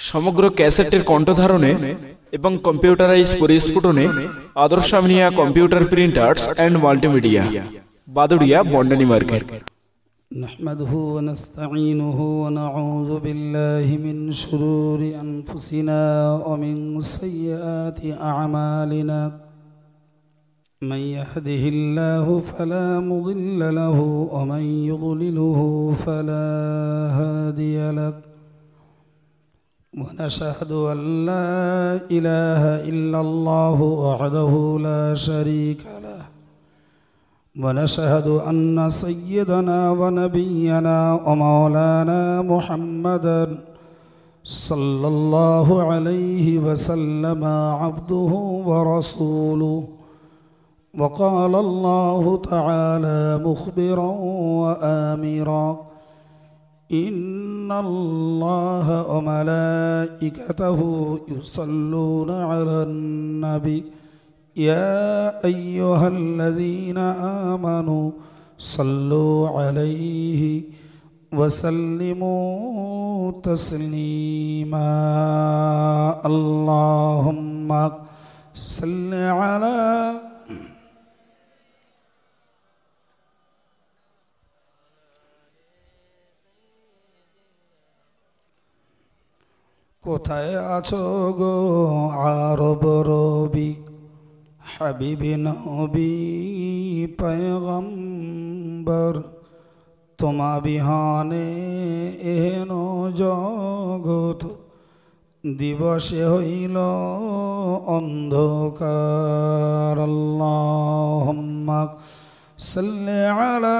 সমগ্র ক্যাসেটের কণ্ঠধারণে এবং কম্পিউটারাইজ পরিস্ফুটনে Adarsha Aminia computer printers and multimedia, Baduria, বন্ডানী মার্কেট। نحمده ونستعينه ونعوذ بالله من شرور أنفسنا ومن سيئات أعمالنا من يهده الله فلا مضل له ومن يضلله فلا هادي له ونشهد أن لا إله إلا الله وحده لا شريك له ونشهد أن سيدنا ونبينا ومولانا محمدا صلى الله عليه وسلم عبده ورسوله. وقال الله تعالى مخبرا وآمرا إن الله وملائكته يصلون على النبي يا أيها الذين آمنوا صلوا عليه وسلموا تسليما. اللهم صل على কোথায় আছো গো আরব রবি হাবিবি নবী পয়গম্বর, তোমা বিহানে এহেন জগত দিবসে হইল অন্ধকার। আল্লাহুম্মা সাল্লি আলা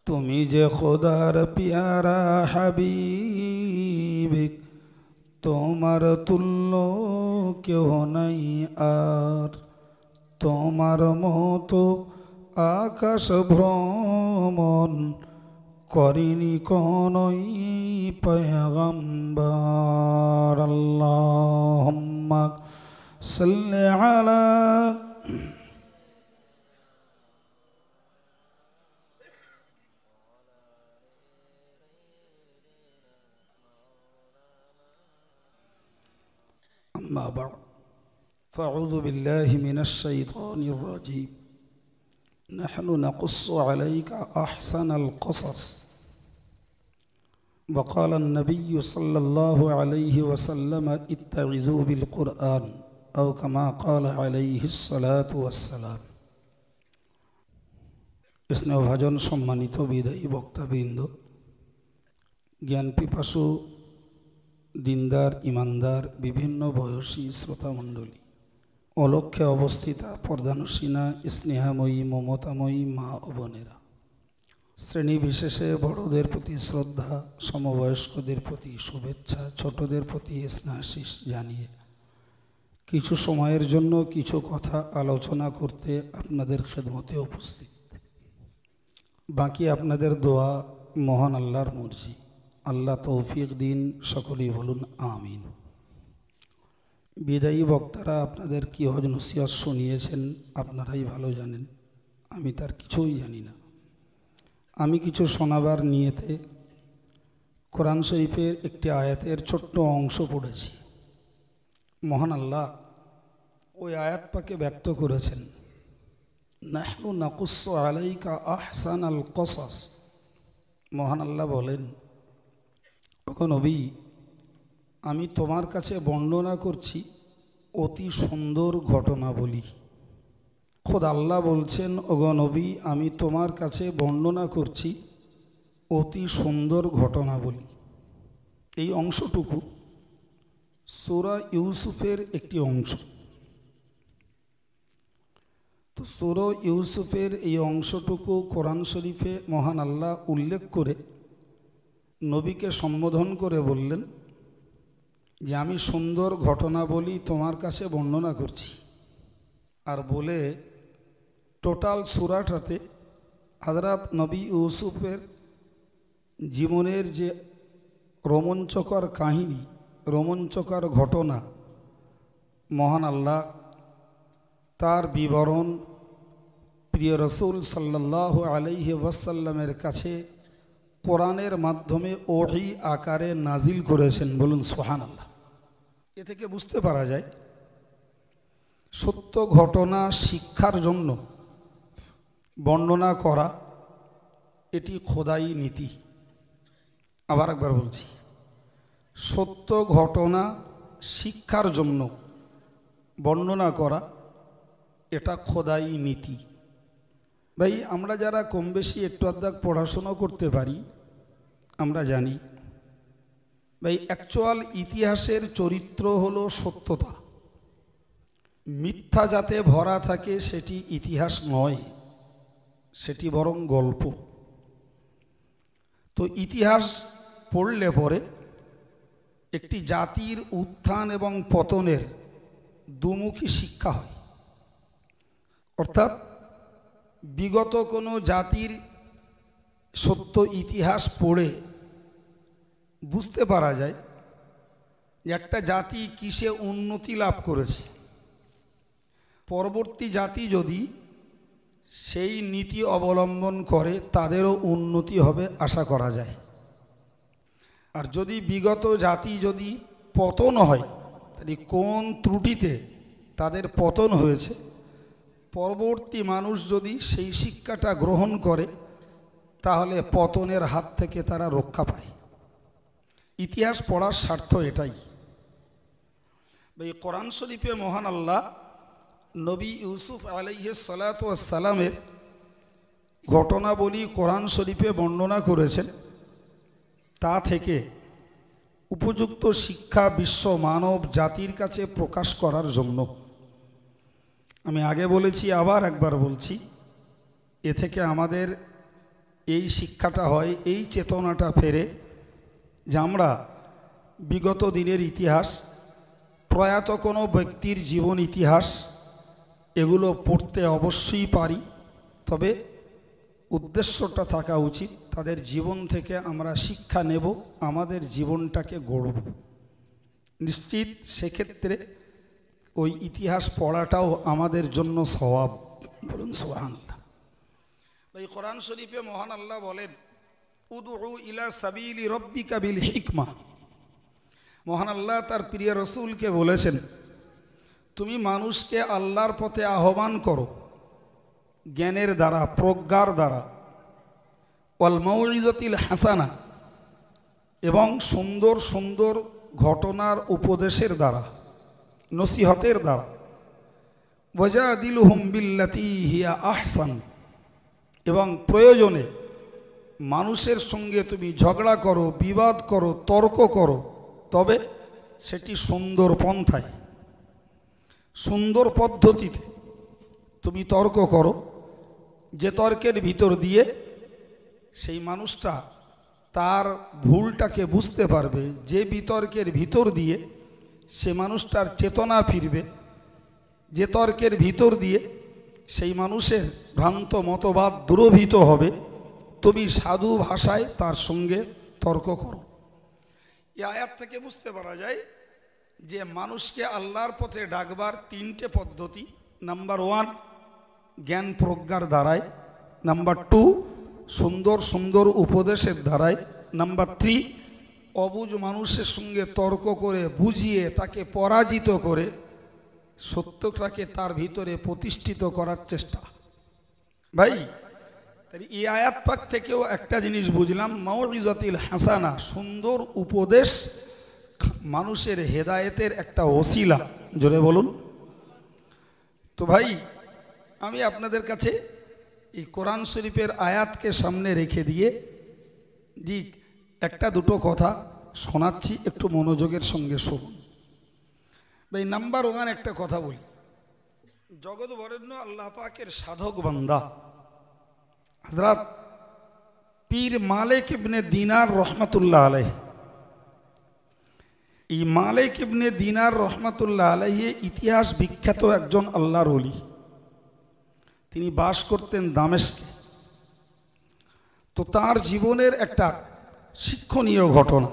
তুমি যে খোদার পিয়ারা হাবিব, তোমার তুল্য কেহ নাই আর, তোমার মতো আকাশ ভ্রমণ করিনি কোনই পয়গম্বর। আল্লাহুম্মা সাল্লি আলা أما بعد فأعوذ بالله من الشيطان الرجيم. نحن نقص عليك أحسن القصص. وقال النبي صلى الله عليه وسلم اتعظوا بالقرآن أو كما قال عليه الصلاة والسلام. স্নেহ ভাজন সম্মানিত বিদায়ী বক্তাবৃন্দ, জ্ঞান পিপাসু দিনদার ইমানদার বিভিন্ন বয়সী শ্রোতামণ্ডলী, অলক্ষ্যে অবস্থিতা পর্দানুসীনা স্নেহাময়ী মমতাময়ী মা ও বোনেরা, শ্রেণী বিশেষে বড়দের প্রতি শ্রদ্ধা, সমবয়স্কদের প্রতি শুভেচ্ছা, ছোটদের প্রতি স্নেহাশিস জানিয়ে কিছু সময়ের জন্য কিছু কথা আলোচনা করতে আপনাদের খেদমতে উপস্থিত। বাকি আপনাদের দোয়া, মহান আল্লাহর মর্জি। আল্লাহ তৌফিক দিন, সকলেই বলুন আমিন। বিদায়ী বক্তারা আপনাদের কি হজ নসিহত শুনিয়েছেন আপনারাই ভালো জানেন, আমি তার কিছুই জানি না। আমি কিছু শোনাবার নিয়েতে কোরআন শরীফের একটি আয়াতের ছোট্ট অংশ পড়েছি। মহান আল্লাহ ওই আয়াত পাকে ব্যক্ত করেছেন, নাহনু নাকুসসু আলাইকা আহসানাল কসাস। মহান আল্লাহ বলেন, ওগো নবী, আমি তোমার কাছে বর্ণনা করছি অতি সুন্দর ঘটনাবলী। খোদ আল্লাহ বলছেন, ওগো নবী, আমি তোমার কাছে বর্ণনা করছি অতি সুন্দর ঘটনাবলী। এই অংশটুকু সূরা ইউসুফের একটি অংশ। তো সূরা ইউসুফের এই অংশটুকু কোরআন শরীফে মহান আল্লাহ উল্লেখ করে নবীকে সম্বোধন করে বললেন যে আমি সুন্দর ঘটনা বলি তোমার কাছে বর্ণনা করছি। আর বলে টোটাল সূরাটাতে হযরত নবী ইউসুফের জীবনের যে রোমাঞ্চকর কাহিনী, রোমাঞ্চকর ঘটনা মহান আল্লাহ তার বিবরণ প্রিয় রসুল সাল্লাল্লাহু আলাইহি ওয়াসাল্লামের কাছে কোরআনের মাধ্যমে ওহী আকারে নাজিল করেছেন। বলুন সুবহানাল্লাহ। এ থেকে বুঝতে পারা যায় সত্য ঘটনা শিক্ষার জন্য বর্ণনা করা এটি খোদাই নীতি। আবার একবার বলছি, সত্য ঘটনা শিক্ষার জন্য বর্ণনা করা এটা খোদাই নীতি। ভাই, আমরা যারা কম বেশি একটু আধা পড়াশোনা করতে পারি আমরা জানি ভাই, অ্যাকচুয়াল ইতিহাসের চরিত্র হলো সত্যতা। মিথ্যা যাতে ভরা থাকে সেটি ইতিহাস নয়, সেটি বরং গল্প। তো ইতিহাস পড়লে পরে একটি জাতির উত্থান এবং পতনের দুমুখী শিক্ষা হয়। অর্থাৎ বিগত কোনো জাতির সত্য ইতিহাস পড়ে বুঝতে পারা যায় যে একটা জাতি কিসে উন্নতি লাভ করেছে। পরবর্তী জাতি যদি সেই নীতি অবলম্বন করে তাদেরও উন্নতি হবে আশা করা যায়। আর যদি বিগত জাতি যদি পতন হয়, তাহলে কোন ত্রুটিতে তাদের পতন হয়েছে, পরবর্তী মানুষ যদি সেই শিক্ষাটা গ্রহণ করে তাহলে পতনের হাত থেকে তারা রক্ষা পায়। ইতিহাস পড়ার স্বার্থ এটাই। এই কোরআন শরীফে মহান আল্লাহ নবী ইউসুফ আলাইহিস সালাতু ওয়াস সালামের ঘটনাবলী কোরআন শরীফে বর্ণনা করেছেন। তা থেকে উপযুক্ত শিক্ষা বিশ্ব মানব জাতির কাছে প্রকাশ করার জন্য আমি আগে বলেছি, আবার একবার বলছি, এ থেকে আমাদের এই শিক্ষাটা হয়, এই চেতনাটা ফেরে যে আমরা বিগত দিনের ইতিহাস, প্রয়াত কোনো ব্যক্তির জীবন ইতিহাস এগুলো পড়তে অবশ্যই পারি, তবে উদ্দেশ্যটা থাকা উচিত তাদের জীবন থেকে আমরা শিক্ষা নেব, আমাদের জীবনটাকে গড়ব। নিশ্চিত সেক্ষেত্রে ওই ইতিহাস পড়াটাও আমাদের জন্য সওয়াব। বলুন সুবহানাল্লাহ। ভাই, কোরআন শরীফে মহান আল্লাহ বলেন, উদউ ইলা সাবিলি রাব্বিকা বিল হিকমা। মহান আল্লাহ তার প্রিয় রসুলকে বলেছেন, তুমি মানুষকে আল্লাহর পথে আহ্বান করো জ্ঞানের দ্বারা, প্রজ্ঞার দ্বারা, ওয়াল মাউইজাতিল হাসানা, এবং সুন্দর সুন্দর ঘটনার উপদেশের দ্বারা, নসিহতের দ্বারা, ওয়াজাদিলহুম বিল্লাতী হিয়া আহসান, এবং প্রয়োজনে মানুষের সঙ্গে তুমি ঝগড়া করো, বিবাদ করো, তর্ক করো, তবে সেটি সুন্দর পন্থায়, সুন্দর পদ্ধতিতে তুমি তর্ক করো, যে তর্কের ভিতর দিয়ে সেই মানুষটা তার ভুলটাকে বুঝতে পারবে, যে বিতর্কের ভিতর দিয়ে সে মানুষটার চেতনা ফিরবে, যে তর্কের ভিতর দিয়ে সেই মানুষের ভ্রান্ত মতবাদ দূরভূত হবে, তুমি সাধু ভাষায় তার সঙ্গে তর্ক করো। এই আয়াত থেকে বুঝতে পারা যায় যে মানুষকে আল্লাহর পথে ডাকবার তিনটে পদ্ধতি। নাম্বার 1 জ্ঞান প্রজ্ঞার দ্বারায়, নাম্বার 2 সুন্দর সুন্দর উপদেশের দ্বারায়, নাম্বার 3 অবুঝ মানুষের সঙ্গে তর্ক করে বুঝিয়ে তাকে পরাজিত করে সত্যটাকে তার ভিতরে প্রতিষ্ঠিত করার চেষ্টা। ভাই, তাই এই আয়াত পাক থেকেও একটা জিনিস বুঝলাম, মাউইজাতিল হাসানা, সুন্দর উপদেশ মানুষের হেদায়েতের একটা ওসিলা। জোরে বলুন। তো ভাই, আমি আপনাদের কাছে এই কোরআন শরীফের আয়াতকে সামনে রেখে দিয়ে জি একটা দুটো কথা শোনাচ্ছি, একটু মনোযোগের সঙ্গে শুনুন। ভাই, নাম্বার 1 একটা কথা বলি, জগৎ বরেণ্য আল্লাহ পাকের সাধক বান্দা হযরত পীর মালিক ইবনে দিনার রহমাতুল্লাহ আলাইহি, এই মালিক ইবনে দিনার রহমাতুল্লাহ আলাইহি ইতিহাস বিখ্যাত একজন আল্লাহর ওলি। তিনি বাস করতেন দামেস্কে। তো তার জীবনের একটা শিক্ষণীয় ঘটনা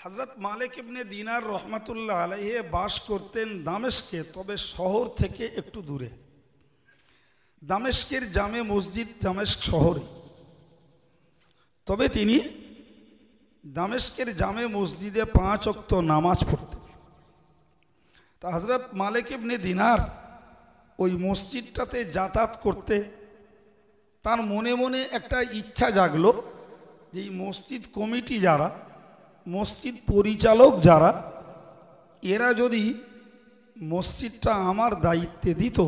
হযরত মালিক ইবনে দিনার রহমাতুল্লাহ আলাইহি বাস করতেন দামেস্কে, তবে শহর থেকে একটু দূরে। দামেস্কের জামে মসজিদ দামেস্ক শহরে, তবে তিনি দামেস্কের জামে মসজিদে 5 ওয়াক্ত নামাজ পড়তেন। তা হযরত মালিক ইবনে দিনার ওই মসজিদটাতে যাতায়াত করতে তার মনে মনে একটা ইচ্ছা জাগলো যে এই মসজিদ কমিটি যারা, মসজিদ পরিচালক যারা, এরা যদি মসজিদটা আমার দায়িত্বে দিত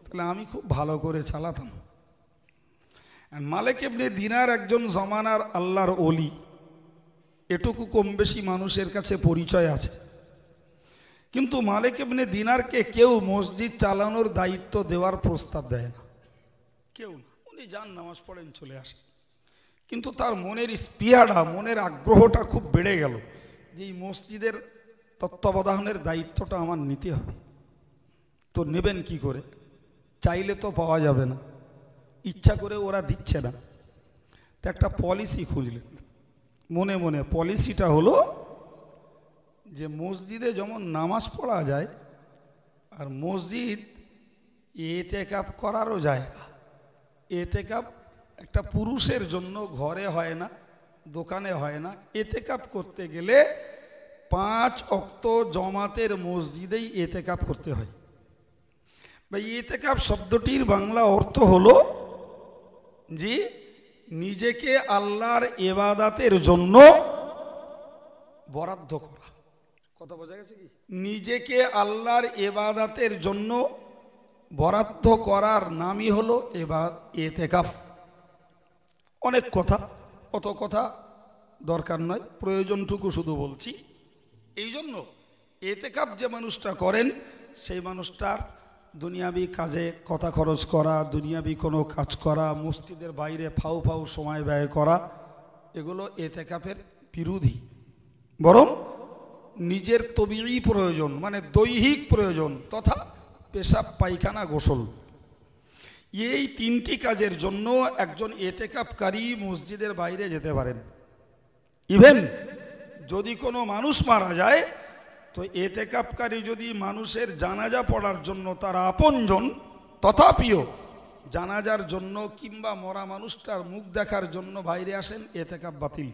তাহলে আমি খুব ভালো করে চালাতাম। মালিক ইবনে দিনার একজন জমানার আল্লাহর ওলি, এটুকু কম বেশি মানুষের কাছে পরিচয় আছে। কিন্তু মালিক ইবনে দিনারকে কেউ মসজিদ চালানোর দায়িত্ব দেওয়ার প্রস্তাব দেয় না, কেউ না। উনি যান, নামাজ পড়েন, চলে আসেন। কিন্তু তার মনের স্পৃহাটা, মনের আগ্রহটা খুব বেড়ে গেল যে এই মসজিদের তত্ত্বাবধানের দায়িত্বটা আমার নিতে হবে। তো নেবেন কি করে? চাইলে তো পাওয়া যাবে না, ইচ্ছা করে ওরা দিচ্ছে না। তো একটা পলিসি খুঁজলেন মনে মনে। পলিসিটা হলো যে মসজিদে যেমন নামাজ পড়া যায়, আর মসজিদ এতেকাফ করারও জায়গা। এতেকাফ একটা পুরুষের জন্য ঘরে হয় না, দোকানে হয় না। এতেকাফ করতে গেলে 5 ওয়াক্ত জমাতের মসজিদেই এতেকাফ করতে হয়। বা এতেকাফ শব্দটির বাংলা অর্থ হলো যে নিজেকে আল্লাহর ইবাদতের জন্য বরাদ্দ করা। কথা বোঝা গেছে কি? নিজেকে আল্লাহর ইবাদতের জন্য বরাদ্দ করার নামই হলো এতেকাফ। অনেক কথা, অত কথা দরকার নয়, প্রয়োজনটুকু শুধু বলছি। এই জন্য এতেকাফ যে মানুষটা করেন সেই মানুষটার দুনিয়াবি কাজে কথা খরচ করা, দুনিয়াবি কোনো কাজ করা, মসজিদের বাইরে ফাউ ফাউ সময় ব্যয় করা, এগুলো এতেকাফের বিরোধী। বরং নিজের তবিঈ প্রয়োজন, মানে দৈহিক প্রয়োজন তথা পেশাব পায়খানা গোসল, এই 3টি কাজের জন্য একজন এতেকাফকারী মসজিদের বাইরে যেতে পারেন। ইভেন যদি কোনো মানুষ মারা যায় তো এতেকাফকারী যদি মানুষের জানাজা পড়ার জন্য তার আপনজন, তথাপিও জানাজার জন্য কিংবা মরা মানুষটার মুখ দেখার জন্য বাইরে আসেন, এতেকাফ বাতিল।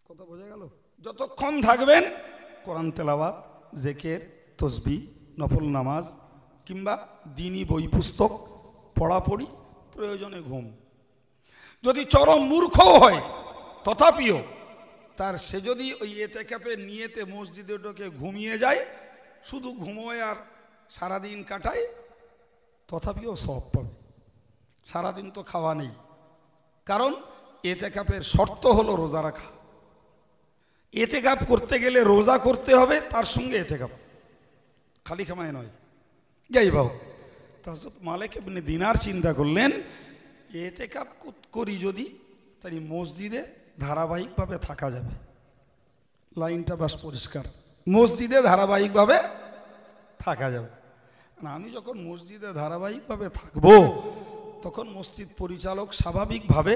কথা বোঝা গেল? যতক্ষণ থাকবেন কোরআন তেলাওয়াত, জিকির, তাসবিহ, নফল নামাজ কিংবা দ্বীনি বই পুস্তক পড়াপড়ি, প্রয়োজনে ঘুম। যদি চরম মূর্খও হয় তথাপিও সে যদি ওই এতেকাফের নিয়তে মসজিদে ঢোকে ঘুমিয়ে যায়, শুধু ঘুমোয় আর সারাদিন কাটায়, তথাপিও সওয়াব পাবে। সারাদিন তো খাওয়া নেই, কারণ এতেকাফের শর্ত হলো রোজা রাখা। এতেকাফ করতে গেলে রোজা করতে হবে, তার সঙ্গে এতেকাফ, খালি খামায় নয়। যাই হোক, হযরত মালিক ইবনে দিনার চিন্তা করলেন এতেকাফ করি যদি, তাই মসজিদে ধারাবাহিকভাবে থাকা যাবে। লাইনটা বাস পরিষ্কার, মসজিদে ধারাবাহিকভাবে থাকা যাবে না। আমি যখন মসজিদে ধারাবাহিকভাবে থাকবো তখন মসজিদ পরিচালক স্বাভাবিকভাবে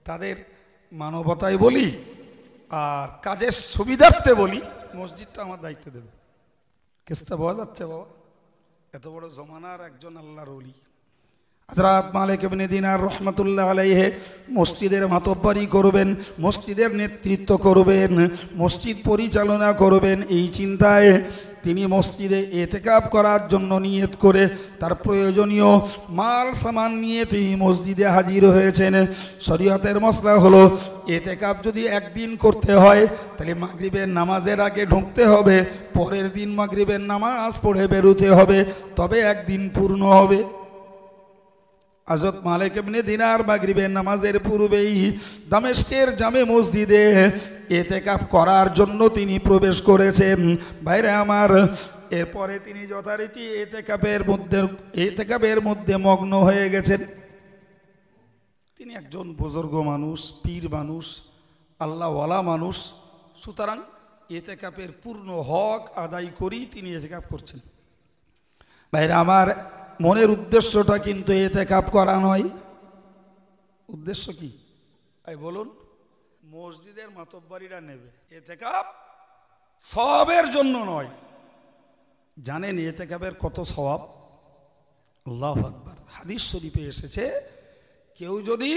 তাদের মানবতায় বলি আর কাজের সুবিধার্থে বলি মসজিদটা আমার দায়িত্বে দেবে। কেসটা বোঝা যাচ্ছে বাবা? এত বড় জমানার একজন আল্লাহর ওলি হযরত মালিক ইবনে দিনার রহমাতুল্লাহ আলাইহি মসজিদের মাতব্বরি করবেন, মসজিদের নেতৃত্ব করবেন, মসজিদ পরিচালনা করবেন। এই চিন্তায় তিনি মসজিদে এতেকাফ করার জন্য নিয়ত করে তার প্রয়োজনীয় মাল সামান নিয়ে তিনি মসজিদে হাজির হয়েছেন। শরীয়তের মসলা হলো এতেকাফ যদি একদিন করতে হয় তাহলে মাগরিবের নামাজের আগে ঢুকতে হবে, পরের দিন মাগরিবের নামাজ পড়ে বেরোতে হবে, তবে একদিন পূর্ণ হবে। হযরত মালিক ইবনে দিনার মাগরিবের নামাজের পূর্বেই দামেস্কের জামে মসজিদে এতেকাফ করার জন্য তিনি প্রবেশ করেছেন। ভাইরা আমার, এরপরে তিনি যথারীতি এতেকাফের মধ্যে মগ্ন হয়ে গেছেন। তিনি একজন বুজুর্গ মানুষ, পীর মানুষ, আল্লাহওয়ালা মানুষ, সুতরাং এতেকাফের পূর্ণ হক আদায় করেই তিনি এতেকাফ করছেন। ভাইরা আমার, মনের উদ্দেশ্যটা কিন্তু এতেকাফ করা নয়। উদ্দেশ্য কি? বলুন। মসজিদের মাতব্বরীরা নেবে। এতেকাফ সওয়াবের জন্য নয়। জানেন এতেকাফের কত সওয়াব? আল্লাহু আকবার। হাদিস শরীফে এসেছে, কেউ যদি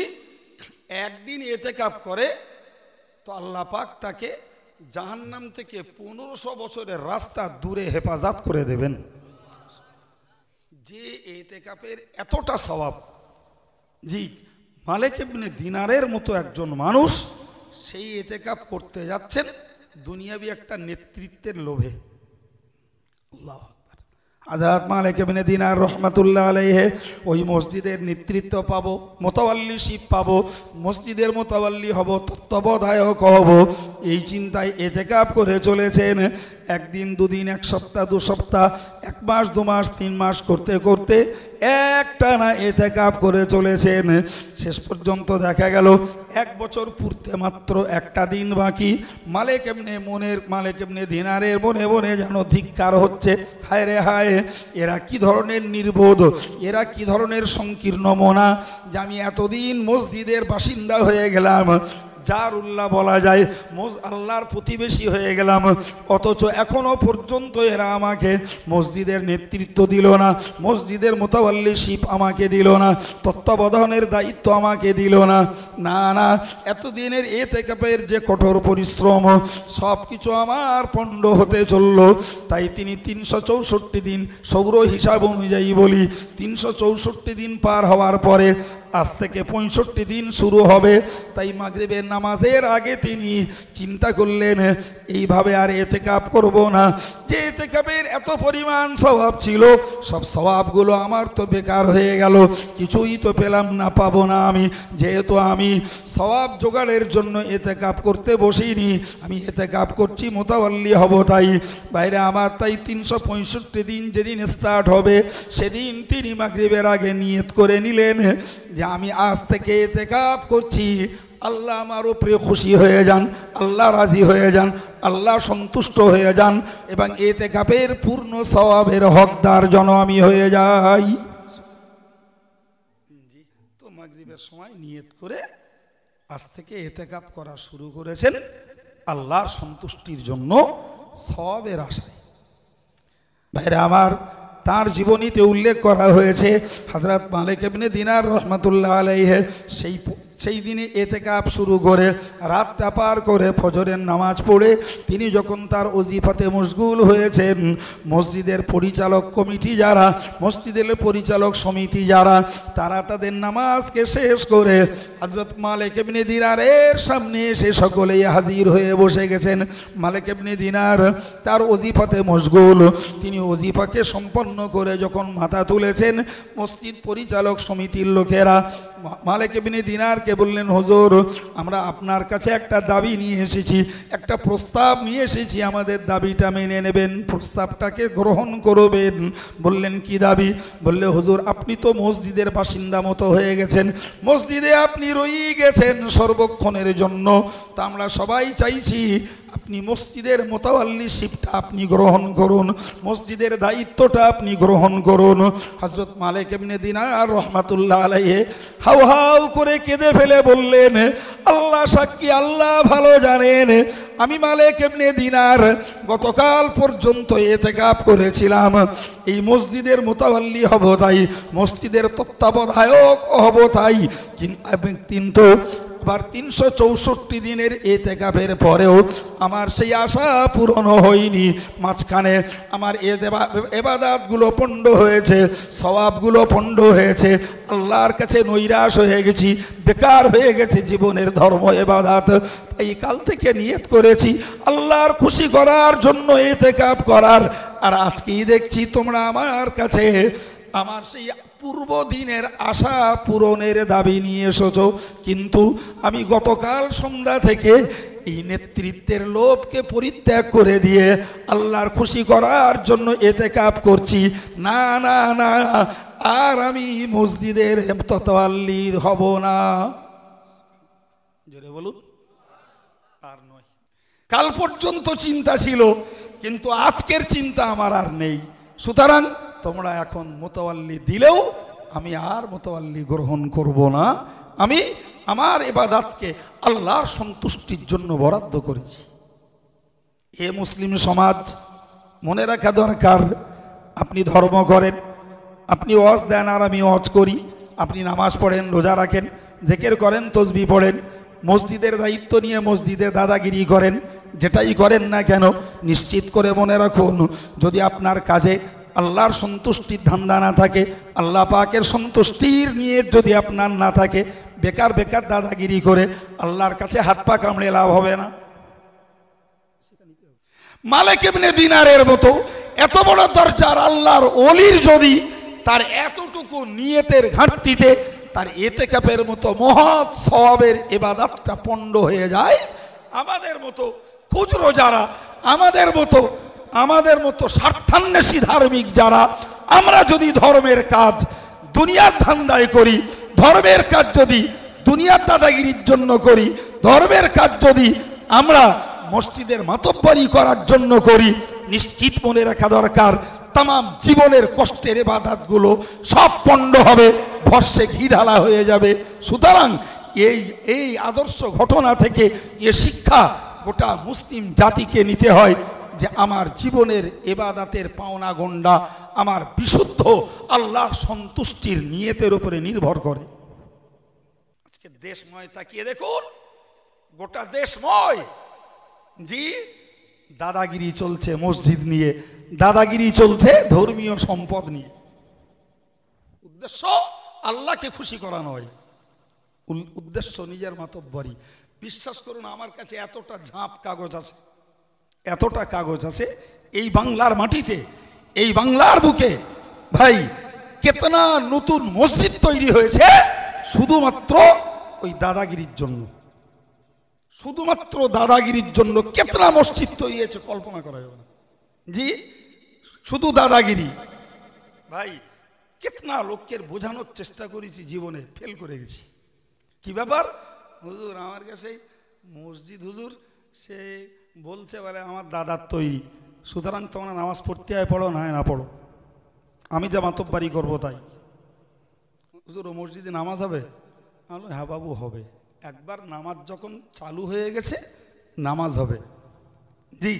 একদিন এতেকাফ করে তো আল্লাহ পাক তাকে জাহান্নাম থেকে 1500 বছরের রাস্তা দূরে হেফাজত করে দেবেন। যে এতেকাফের এতটা সওয়াব, জি মালিক ইবনে দিনারের মতো একজন মানুষ সেই এতেকাফ করতে যাচ্ছেন দুনিয়াবি একটা নেতৃত্বের লোভে। আল্লাহু আকবার। হযরত মালিক ইবনে দিনার রহমাতুল্লাহ আলাইহি ওই মসজিদের নেতৃত্ব পাবো, মোতাওয়াল্লিশিপ পাবো, মসজিদের মোতাওয়াল্লি হব, তত্ত্বাবধায়ক হব, এই চিন্তায় এতেকাফ করে চলেছেন। একদিন, দুদিন, এক সপ্তাহ, 2 সপ্তাহ, 1 মাস, 2 মাস, 3 মাস করতে করতে একটানা এতেকাফ করে চলেছেন। শেষ পর্যন্ত দেখা গেল 1 বছর পূর্তে মাত্র একটা দিন বাকি। মালিক ইবনে দিনারের মনে মনে যেন ধিক্কার হচ্ছে, হায় রে হায়, এরা কি ধরনের নির্বোধ, এরা কি ধরনের সংকীর্ণ মনা, যে আমি এতদিন মসজিদের বাসিন্দা হয়ে গেলাম, জারুল্লাহ বলা যায়, আল্লাহর প্রতিবেশী হয়ে গেলাম, অথচ এখনো পর্যন্ত এরা আমাকে মসজিদের নেতৃত্ব দিল না, মসজিদের মোতাওয়াল্লিশিপ আমাকে দিল না, তত্ত্বাবধানের দায়িত্ব আমাকে দিল না। না না, এতদিনের এতেকাফের যে কঠোর পরিশ্রম সব কিছু আমার পণ্ড হতে চলল। তাই তিনি 364 দিন, সৌর হিসাব অনুযায়ী বলি 364 দিন পার হওয়ার পরে আজ থেকে 65 দিন শুরু হবে। তাই মাগরিবের নামাজের আগে তিনি চিন্তা করলেন, এইভাবে আর এতেকাফ করব না। যে এতেকাফের এত পরিমাণ সওয়াব ছিল, সব সওয়াবগুলো আমার তো বেকার হয়ে গেল, কিছুই তো পেলাম না, পাবো না আমি। যেহেতু আমি সওয়াব জোগাড়ের জন্য এতেকাফ করতে বসিনি, আমি এতেকাফ করছি মোতাওয়াল্লি হব। তাই বাইরে আমার, তাই 365 দিন যেদিন স্টার্ট হবে সেদিন তিনি মাগরিবের আগে নিয়ত করে নিলেন যে আমি আজ থেকে এতেকাফ করছি, আল্লাহ আমার উপরে খুশি হয়ে যান, আল্লাহ রাজি হয়ে যান, আল্লাহ সন্তুষ্ট হয়ে যান, এবং এতেকাফের পূর্ণ সওয়াবের হকদার যেন আমি হয়ে যাই। তো মাগরিবের সময় নিয়ত করে আজ থেকে এতেকাফ করা শুরু করেছেন আল্লাহর সন্তুষ্টির জন্য, সওয়াবের আশায়। ভাইরা আমার, তার জীবনীতে উল্লেখ করা হয়েছে হযরত মালিক ইবনে দিনার রহমাতুল্লাহ আলাইহি সেই দিনে এতেকাফ শুরু করে রাতটা পার করে ফজরের নামাজ পড়ে তিনি যখন তার ওজিফাতে মশগুল হয়েছেন, মসজিদের পরিচালক কমিটি যারা, মসজিদের পরিচালক সমিতি যারা, তারা তাদের নামাজকে শেষ করে হযরত মালিক ইবনে দিনারের সামনে এসে সকলেই হাজির হয়ে বসে গেছেন। মালিক ইবনে দিনার তার ওজিফাতে মশগুল, তিনি ওজিফাকে সম্পন্ন করে যখন মাথা তুলেছেন, মসজিদ পরিচালক সমিতির লোকেরা মালিক ইবনে দিনারকে বললেন, হুজুর, আমরা আপনার কাছে একটা দাবি নিয়ে এসেছি, একটা প্রস্তাব নিয়ে এসেছি, আমাদের দাবিটা মেনে নেবেন, প্রস্তাবটাকে গ্রহণ করবেন। বললেন, কি দাবি? বললে, হুজুর, আপনি তো মসজিদের বাসিন্দা মতো হয়ে গেছেন, মসজিদে আপনি রয়ে গেছেন সর্বক্ষণের জন্য, তা আমরা সবাই চাইছি আপনি মসজিদের মোতাওয়াল্লিশিপটা আপনি গ্রহণ করুন, মসজিদের দায়িত্বটা আপনি গ্রহণ করুন। হযরত মালিক ইবনে দিনার রহমাতুল্লাহ আলাইহি হাউ হাউ করে কেঁদে ফেলে বললেন, আল্লাহ সাক্ষী, আল্লাহ ভালো জানেন, আমি মালিক ইবনে দিনার গতকাল পর্যন্ত এতেকাফ করেছিলাম, এই মসজিদের মোতাওয়াল্লি হব তাই, মসজিদের তত্ত্বাবধায়ক হব তাই, কিন্তু আবার 364 দিনের এতেকাফের পরেও আমার সেই আশা পূরণ হয়নি। মাঝখানে আমার ইবাদতগুলো পণ্ড হয়েছে, সওয়াবগুলো পণ্ড হয়েছে, আল্লাহর কাছে নৈরাশ হয়ে গেছি, বেকার হয়ে গেছে জীবনের ধর্ম ইবাদত। এই কাল থেকে নিয়ত করেছি আল্লাহর খুশি করার জন্য এতেকাফ করার, আর আজকেই দেখছি তোমরা আমার কাছে আমার সেই পূর্ব দিনের আশা পূরণের দাবি নিয়ে এসেছো, কিন্তু আমি গতকাল সন্ধ্যা থেকে এই নেতৃত্বের লোভকে পরিত্যাগ করে দিয়ে আল্লাহর খুশি করার জন্য এতেকাফ করছি। না না না, আর আমি মসজিদের মোতাওয়াল্লি হব না। জোরে বলুন, আর নয়। কাল পর্যন্ত চিন্তা ছিল, কিন্তু আজকের চিন্তা আমার আর নেই। সুতরাং তোমরা এখন মোতাওয়াল্লি দিলেও আমি আর মোতাওয়াল্লি গ্রহণ করব না, আমি আমার ইবাদতকে আল্লাহর সন্তুষ্টির জন্য বরাদ্দ করেছি। এ মুসলিম সমাজ, মনে রাখা দরকার, আপনি ধর্ম করেন, আপনি ওয়াজ দেন আর আমি ওয়াজ করি, আপনি নামাজ পড়েন, রোজা রাখেন, জিকির করেন, তসবিহ পড়েন, মসজিদের দায়িত্ব নিয়ে মসজিদে দাদাগিরি করেন, যেটাই করেন না কেন নিশ্চিত করে মনে রাখুন, যদি আপনার কাজে আল্লাহর সন্তুষ্টির ধান্দা না থাকে, আল্লাহ পাকের সন্তুষ্টির নিয়ে যদি আপনার না থাকে, বেকার বেকার দাদাগিরি করে আল্লাহর কাছে হাত পা কামড়ে লাভ হবে না। মালিক ইবনে দিনারের মতো এত বড় দরজার আল্লাহর ওলির যদি তার এতটুকু নিয়তের ঘাটতিতে তার ইতিকাফের মতো মহৎ সওয়াবের ইবাদতটা পণ্ড হয়ে যায়, আমাদের মতো খুচরো যারা, আমাদের মতো স্বার্থান্বেষী ধার্মিক যারা, আমরা যদি ধর্মের কাজ দুনিয়ার ধান্দায় করি, ধর্মের কাজ যদি দুনিয়ার দাদাগিরির জন্য করি, ধর্মের কাজ যদি আমরা মসজিদের মাতব্বরি করার জন্য করি, নিশ্চিত মনে রাখা দরকার তামাম জীবনের কষ্টের ইবাদতগুলো সব পণ্ড হবে, ভস্মে ঘি ঢালা হয়ে যাবে। সুতরাং এই আদর্শ ঘটনা থেকে এ শিক্ষা গোটা মুসলিম জাতিকে নিতে হয় যে আমার জীবনের ইবাদতের পাওনা গন্ডা আমার বিশুদ্ধ আল্লাহর সন্তুষ্টির নিয়তের উপরে নির্ভর করে। আজকে দেশময় তাকিয়ে দেখুন, গোটা দেশময় জি দাদাগিরি চলছে মসজিদ নিয়ে, দাদাগিরি চলছে ধর্মীয় সম্পদ নিয়ে। উদ্দেশ্য আল্লাহকে খুশি করা নয়, উদ্দেশ্য নিজের মাতব্বরি। বিশ্বাস করুন, আমার কাছে এতটা ঝাঁপ কাগজ আছে, এতটা কাগজ আছে, এই বাংলার মাটিতে, এই বাংলার বুকে ভাই কেতনা নতুন মসজিদ তৈরি হয়েছে শুধুমাত্র ওই দাদাগিরির জন্য, শুধুমাত্র দাদাগিরির জন্য কেতনা মসজিদ তৈরি হয়েছে কল্পনা করা যাবে না। জি শুধু দাদাগিরি ভাই, কেতনা লোককে বোঝানোর চেষ্টা করেছি, জীবনে ফেল করে গেছি। কি ব্যাপার হুজুর, আমার কাছে মসজিদ হুজুর সে বলছে বলে আমার দাদার তৈরি, সুতরাং তোমরা নামাজ পড়তে হয় পড়ো, না না পড়ো, আমি যা মাতব্বরি করবো তাই। হুজুর ও মসজিদে নামাজ হবে? আমি হ্যাঁ বাবু হবে, একবার নামাজ যখন চালু হয়ে গেছে নামাজ হবে। জি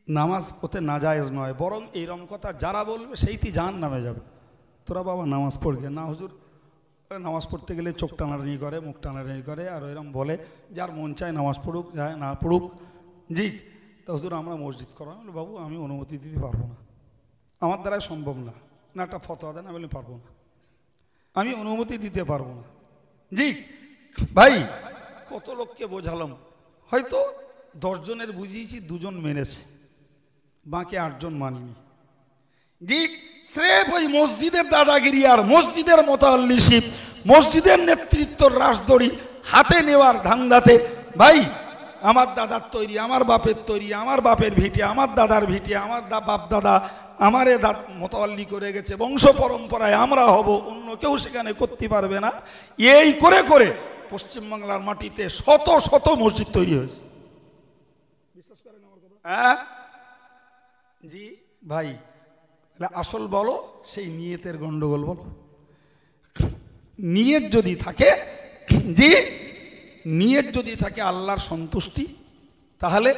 নামাজ ওতে নাজায়েজ নয়, বরং এইরকম কথা যারা বলবে সেইটি জাহান্নামে যাবে। তোরা বাবা নামাজ পড়বে না হুজুর, নামাজ পড়তে গেলে চোখ টানাটানি করে, মুখ টানাটানি করে, আর ওইরকম বলে যার মন চায় নামাজ পড়ুক, যায় না পড়ুক। জি তা হুজুর আমরা মসজিদ করা, বাবু আমি অনুমতি দিতে পারবো না, আমার দ্বারা সম্ভব না, না একটা ফতোয়া দেন, আমি পারবো না, আমি অনুমতি দিতে পারবো না। জি ভাই কত লোককে বোঝালাম, হয়তো 10 জনের বুঝিয়েছি, 2 জন মেনেছে, বাকি 8 জন মানিনি। ঠিক স্রেফ ওই মসজিদের দাদাগিরি আর মসজিদের মোতাল্লিশিপ, মসজিদের নেতৃত্বর রাজদড়ি হাতে নেওয়ার ধান্দাতে ভাই আমার দাদার তৈরি, আমার বাপের তৈরি, আমার বাপের ভিটে, আমার দাদার ভিটে, আমার বাপ দাদা আমারে মোতাল্লি করে গেছে, বংশ পরম্পরায় আমরা হব, অন্য কেউ সেখানে করতে পারবে না। এই করে করে পশ্চিমবাংলার মাটিতে শত শত মসজিদ তৈরি হয়েছে। বিশ্বাস করেন আমার কথা? হ্যাঁ জি ভাই, আসল বলো সেই নিয়তের গন্ডগোল বলো। নিয়ত যদি থাকে, জি নিয়ত যদি থাকে আল্লাহর সন্তুষ্টি, তাহলে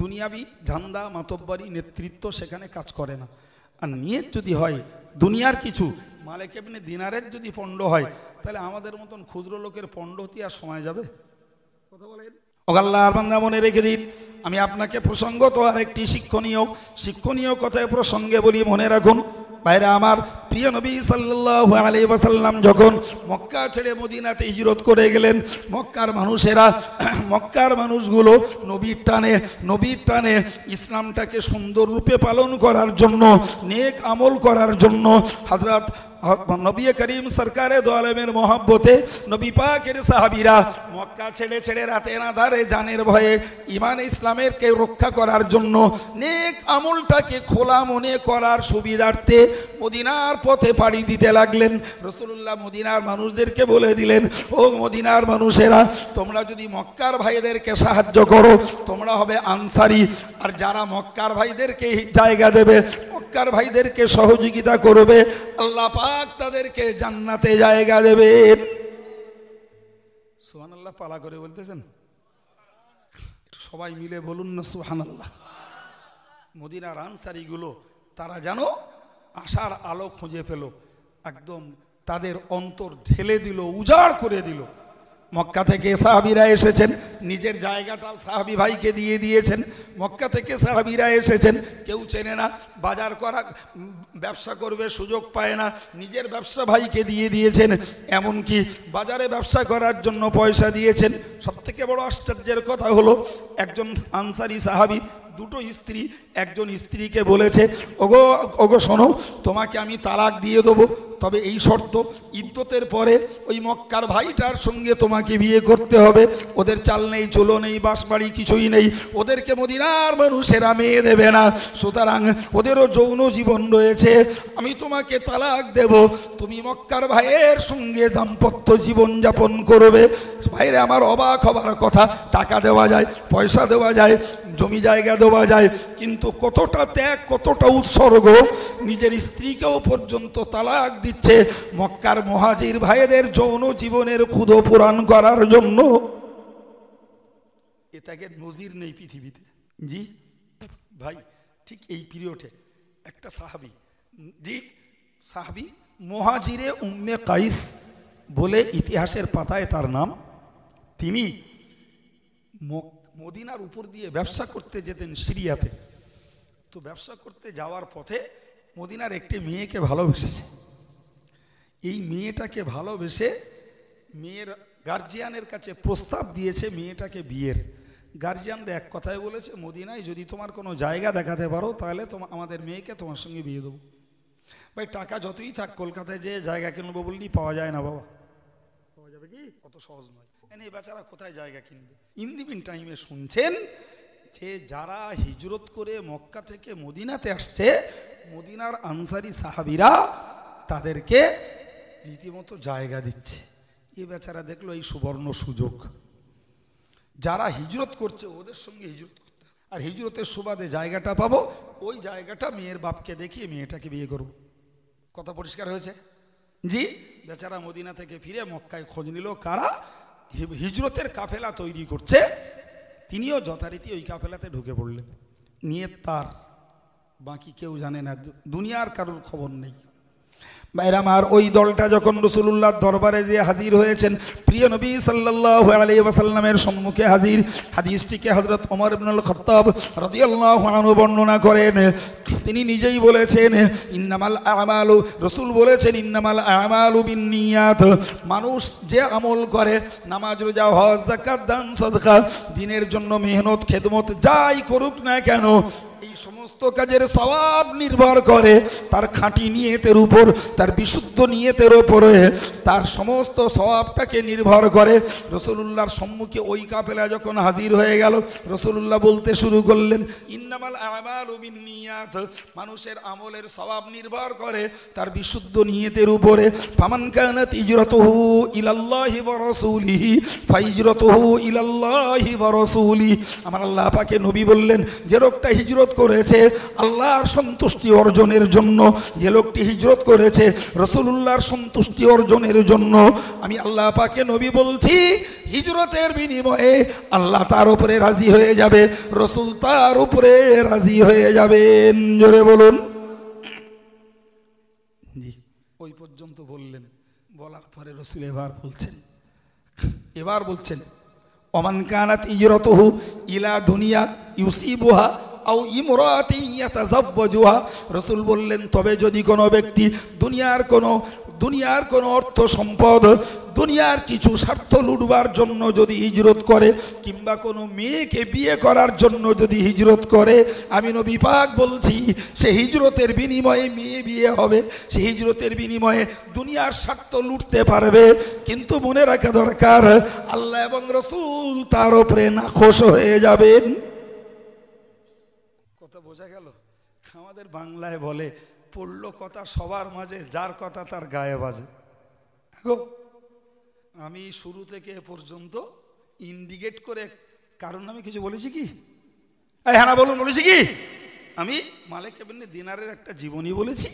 দুনিয়াবি ঝান্ডা মাতব্বরি নেতৃত্ব সেখানে কাজ করে না। আর নিয়ত যদি হয় দুনিয়ার কিছু, মালিক ইবনে দিনারের যদি পণ্ড হয়, তাহলে আমাদের মতন খুচরো লোকের পণ্ড হতে আর সময় যাবে? কথা বলেন আল্লাহর বান্দা, মনে রেখে দিন। আমি আপনাকে প্রসঙ্গত আরেকটি শিক্ষণীয় কথায় প্রসঙ্গে বলি, মনে রাখুন ভাইরা আমার, প্রিয় নবী সাল্লাল্লাহু আলাইহি ওয়াসাল্লাম যখন মক্কা ছেড়ে মদিনাতে হিজরত করে গেলেন, মক্কার মানুষগুলো নবীর টানে ইসলামটাকে সুন্দর রূপে পালন করার জন্য, নেক আমল করার জন্য হযরত নবী করিম সরকারে দো আলমের মহব্বতে নবী পাকের সাহাবীরা মক্কা ছেড়ে রাতের আঁধারে জানের ভয়ে ঈমান ইসলামের কে রক্ষা করার জন্য নেক আমলটাকে খোলা মনে করার সুবিধার্থে মদিনার পথে পাড়ি দিতে লাগলেন। রাসূলুল্লাহ মদিনার মানুষদেরকে বলে দিলেন, ও মদিনার মানুষেরা, তোমরা যদি মক্কার ভাইদেরকে সাহায্য করো তোমরা হবে আনসারি, আর যারা মক্কার ভাইদেরকে জায়গা দেবে, মক্কার ভাইদেরকে সহযোগিতা করবে, আল্লাহ পাক তাদেরকে জান্নাতে জায়গা দেবে। সুবহানাল্লাহ পালা করে বলতেছেন? একটু সবাই মিলে বলুন না সুবহানাল্লাহ। মদিনার আনসারীগুলো তারা যেন আশার আলো খুঁজে পেল, একদম তাদের অন্তর ঢেলে দিল, উজাড় করে দিল। মক্কা থেকে সাহাবীরা এসেছেন, নিজের জায়গাটা সাহাবী ভাইকে দিয়ে দিয়েছেন। মক্কা থেকে সাহাবীরা এসেছেন, কেউ চেনে না, বাজার করা ব্যবসা করবে সুযোগ পায় না, নিজের ব্যবসা ভাইকে দিয়ে দিয়েছেন। এমনকি বাজারে ব্যবসা করার জন্য পয়সা দিয়েছেন। সবথেকে বড় আশ্চর্যের কথা হলো, একজন আনসারী সাহাবী দুটো স্ত্রী, একজন স্ত্রীকে বলেছে, ওগো ওগো শোনো, তোমাকে আমি তালাক দিয়ে দেবো, তবে এই শর্ত, ইদ্যতের পরে ওই মক্কার ভাইটার সঙ্গে তোমাকে বিয়ে করতে হবে। ওদের চাল নেই, চলো নেই, বাসবাড়ি কিছুই নেই, ওদেরকে মদিনার মানুষেরা মেয়ে দেবে না, সুতরাং ওদেরও যৌন জীবন রয়েছে। আমি তোমাকে তালাক দেব, তুমি মক্কার ভাইয়ের সঙ্গে দাম্পত্য জীবন যাপন করবে। ভাইরে আমার অবাক হবার কথা, টাকা দেওয়া যায়, পয়সা দেওয়া যায়, জমি জায়গা দেওয়া যায়, কিন্তু কতটা ত্যাগ, কতটা উৎসর্গ, নিজের স্ত্রীকেও পর্যন্ত তালাক দিচ্ছে মক্কার মুহাজির ভাইদের যৌন জীবনের ক্ষুধা পূরণ করার জন্য। এটাকে নজির নেই পৃথিবীতে। জি ভাই, ঠিক এই পিরিয়ডে একটা সাহাবী, জি সাহাবী মুহাজিরে উম্মে কাইস বলে ইতিহাসের পাতায় তার নাম, তিনি মদিনার উপর দিয়ে ব্যবসা করতে যেতেন সিরিয়াতে। তো ব্যবসা করতে যাওয়ার পথে মদিনার একটি মেয়েকে ভালোবেসেছে। এই মেয়েটাকে ভালোবেসে মেয়ের গার্জিয়ানের কাছে প্রস্তাব দিয়েছে মেয়েটাকে বিয়ের। গার্জিয়ানরা এক কথায় বলেছে, মদিনায় যদি তোমার কোনো জায়গা দেখাতে পারো তাহলে আমাদের মেয়েকে তোমার সঙ্গে বিয়ে দেবো। ভাই টাকা যতই থাক, কলকাতায় যে জায়গা কিনবো বললেই পাওয়া যায় না বাবা, পাওয়া যাবে কি? অত সহজ নয়। এই বেচারা কোথায় জায়গা কিনবে? ইন দি মিন টাইমে শুনছেন যে যারা হিজরত করে মক্কা থেকে মদিনাতে আসছে, মদিনার আনসারী সাহাবীরা তাদেরকে রীতিমতো জায়গা দিচ্ছে। এ বেচারা দেখলো এই সুবর্ণ সুযোগ, যারা হিজরত করছে ওদের সঙ্গে হিজরত করতে, আর হিজরতের সুবাদে জায়গাটা পাবো, ওই জায়গাটা মেয়ের বাপকে দেখিয়ে মেয়েটাকে বিয়ে করব। কথা পরিষ্কার হয়েছে? জি। বেচারা মদিনা থেকে ফিরে মক্কায় খোঁজ নিল কারা হিজরতের কাফেলা তৈরি করছে, তিনিও যথারীতি ওই কাফেলাতে ঢুকে পড়লেন। নিয়ে তার বাকি কেউ জানে না, দুনিয়ার কারোর খবর নেই। ভাইরা আমার, ওই দলটা যখন রাসূলুল্লাহর দরবারে যে হাজির হয়েছেন, প্রিয় নবী সাল্লাল্লাহু আলাইহি ওয়াসাল্লামের সম্মুখে হাজির। হাদিসটিকে হযরত ওমর ইবনুল খাত্তাব রাদিয়াল্লাহু আনহু বর্ণনা করেন। তিনি নিজেই বলেছেন, ইন্নামাল আমালু, রাসূল বলেছেন, ইন্নামাল আমালু বিন্নিয়াত। মানুষ যে আমল করে, নামাজ, রোজা, হজ, যাকাত, দান, সাদকা, দ্বীনের জন্য মেহনত, খেদমত যাই করুক না কেন, এই সমস্ত কাজের সওয়াব নির্ভর করে তার খাঁটি নিয়তের উপর, তার বিশুদ্ধ নিয়তের উপরে তার সমস্ত সওয়াবটাকে নির্ভর করে। রাসূলুল্লাহর সম্মুখে ওই কাফেলা যখন হাজির হয়ে গেল, রাসূলুল্লাহ বলতে শুরু করলেন, ইন্নামাল আমালু বিন্নিয়াত, মানুষের আমলের সওয়াব নির্ভর করে তার বিশুদ্ধ নিয়তের উপরে। ফামান কানাত হিজরাতুহু ইলাল্লাহি ওয়া রাসূলিহি ফাহিজরাতুহু ইলাল্লাহি ওয়া রাসূলিহি। আমার আল্লাহ পাকে নবী বললেন, যে লোকটা হিজরত করেছে আল্লাহর সন্তুষ্টি অর্জনের জন্য, যে লোকটি হিজরত করেছে রাসূলুল্লাহর সন্তুষ্টি অর্জনের জন্য, আমি আল্লাহ পাকে নবী বলছি, হিজরতের বিনিময়ে আল্লাহ তার উপরে রাজি হয়ে যাবে, রাসূল তার উপরে রাজি হয়ে যাবেন। জোরে বলুন। জি, ওই পর্যন্ত বললেন। বলার পরে রাসূল এবার বলছেন, ওমান কানাত হিজরাতুহু ইলা দুনিয়া ইউসিবুহা আও ইমরাতিন ইয়াতাযাওয়াজুহা। রাসূল বললেন, তবে যদি কোনো ব্যক্তি দুনিয়ার কোনো অর্থ সম্পদ, দুনিয়ার কিছু স্বার্থ লুটবার জন্য যদি হিজরত করে, কিংবা কোনো মেয়েকে বিয়ে করার জন্য যদি হিজরত করে, আমি নবী পাক বলছি, সে হিজরতের বিনিময়ে মেয়ে বিয়ে হবে, সে হিজরতের বিনিময়ে দুনিয়ার স্বার্থ লুটতে পারবে, কিন্তু মনে রাখা দরকার, আল্লাহ এবং রাসূল তার উপরে নাখোশ হয়ে যাবেন। কথা বোঝা গেল? আমাদের বাংলায় বলে, পড়লো কথা সবার মাঝে, যার কথা তার গায়ে বাজে। আমি শুরু থেকে এ পর্যন্ত ইন্ডিকেট করে কারণ আমি কিছু বলেছি কি? হ্যাঁ না বলুন, বলেছি কি? আমি মালিক ইবনে দিনারের একটা জীবনী বলেছি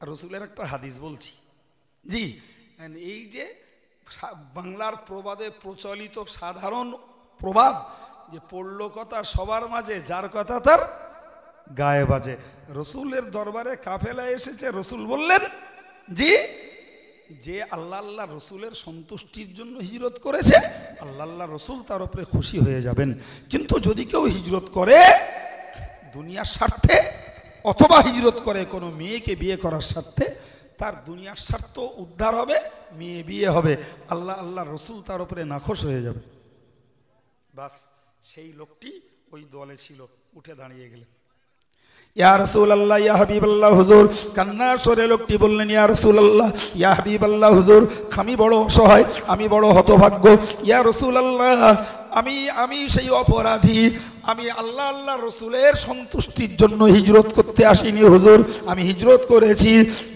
আর রাসূলের একটা হাদিস বলছি। জি, এই যে বাংলার প্রবাদে প্রচলিত সাধারণ প্রবাদ যে পড়ল কথা সবার মাঝে, যার কথা তার গায়ে বাজে। রসুলের দরবারে কাফেলা এসেছে, রসুল বললেন যে আল্লাহ আল্লাহ রসুলের সন্তুষ্টির জন্য হিজরত করেছে, আল্লাহ আল্লাহ রসুল তার উপরে খুশি হয়ে যাবেন। কিন্তু যদি কেউ হিজরত করে দুনিয়ার স্বার্থে অথবা হিজরত করে কোনো মেয়েকে বিয়ে করার স্বার্থে, তার দুনিয়ার স্বার্থ উদ্ধার হবে, মেয়ে বিয়ে হবে, আল্লাহ আল্লাহ রসুল তার উপরে নাখোশ হয়ে যাবে। বাস সেই লোকটি ওই দলে ছিল, উঠে দাঁড়িয়ে গেলেন। ইয়া রাসূলুল্লাহ, ইয়া হাবিবাল্লাহ হুজুর। কান্নার স্বরে লোকটি বললেন, ইয়া রাসূলুল্লাহ, ইয়া হাবিবাল্লাহ হুজুর, আমি বড় অসহায়, আমি বড় হতভাগ্য। ইয়া রাসূলুল্লাহ, আমি সেই অপরাধী, আমি আল্লাহ আল্লাহ রসুলের সন্তুষ্টির জন্য হিজরত করতে আসিনি হুজুর। আমি হিজরত করেছি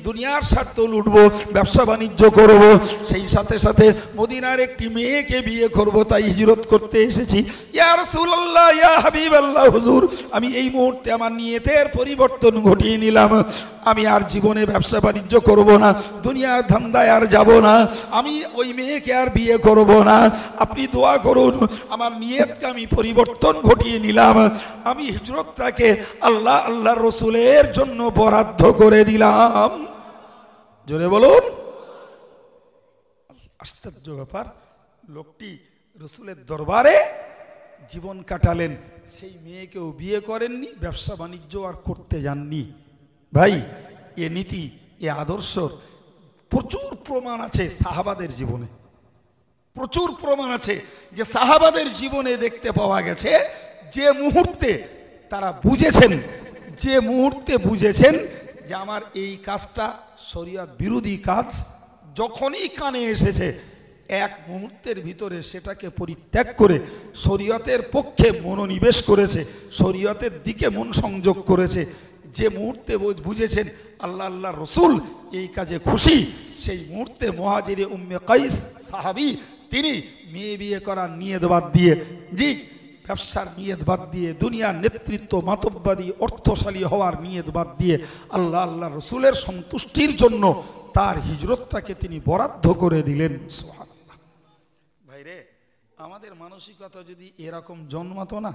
দুনিয়ার স্বার্থ লুটব, ব্যবসা বাণিজ্য করব, সেই সাথে সাথে মদিনার একটি মেয়েকে বিয়ে করব, তাই হিজরত করতে এসেছি। ইয়া রাসূলুল্লাহ, ইয়া হাবিবাল্লাহ হুজুর, আমি এই মুহূর্তে আমার নিয়তের পরিবর্তন ঘটিয়ে নিলাম। আমি আর জীবনে ব্যবসা বাণিজ্য করব না, দুনিয়ার ধান্দায় আর যাব না, আমি ওই মেয়েকে আর বিয়ে করব না। আপনি দোয়া করুন, আমার নিয়তকে আমি পরিবর্তন ঘটিয়ে নিলাম, আমি হিজরতটাকে আল্লাহ আল্লাহ রসুলের জন্য বরাদ্দ করে দিলাম। জোরে বলুন। আশ্চর্য ব্যাপার, লোকটি রসুলের দরবারে জীবন কাটালেন, সেই মেয়েকেও বিয়ে করেননি, ব্যবসা বাণিজ্য আর করতে যাননি। ভাই, এ নীতি, এ আদর্শ প্রচুর প্রমাণ আছে সাহাবাদের জীবনে, প্রচুর প্রমাণ আছে যে সাহাবাদের জীবনে দেখতে পাওয়া গেছে যে মুহূর্তে তারা বুঝেছেন, যে মুহূর্তে বুঝেছেন যে আমার এই কাজটা শরীয়ত বিরোধী কাজ, যখনই কানে এসেছে এক মুহূর্তের ভিতরে সেটাকে পরিত্যাগ করে শরীয়তের পক্ষে মনোনিবেশ করেছে, শরীয়তের দিকে মন সংযোগ করেছে। যে মুহূর্তে বুঝেছেন আল্লাহ আল্লাহ রসুল এই কাজে খুশি, সেই মুহূর্তে মুহাজিরে উম্মে কাইস সাহাবী, তিনি মেয়ে বিয়ে করার নিয়ত বাদ দিয়ে, ব্যবসার নিয়ত বাদ দিয়ে, দুনিয়ার নেতৃত্ব মাতব্বাদী অর্থশালী হওয়ার নিয়ত বাদ দিয়ে আল্লাহ আল্লাহ রসুলের সন্তুষ্টির জন্য তার হিজরতটাকে তিনি বরাদ্দ করে দিলেন। সুবহানাল্লাহ। ভাইরে, আমাদের মানসিকতা যদি এরকম জন্মাতো না,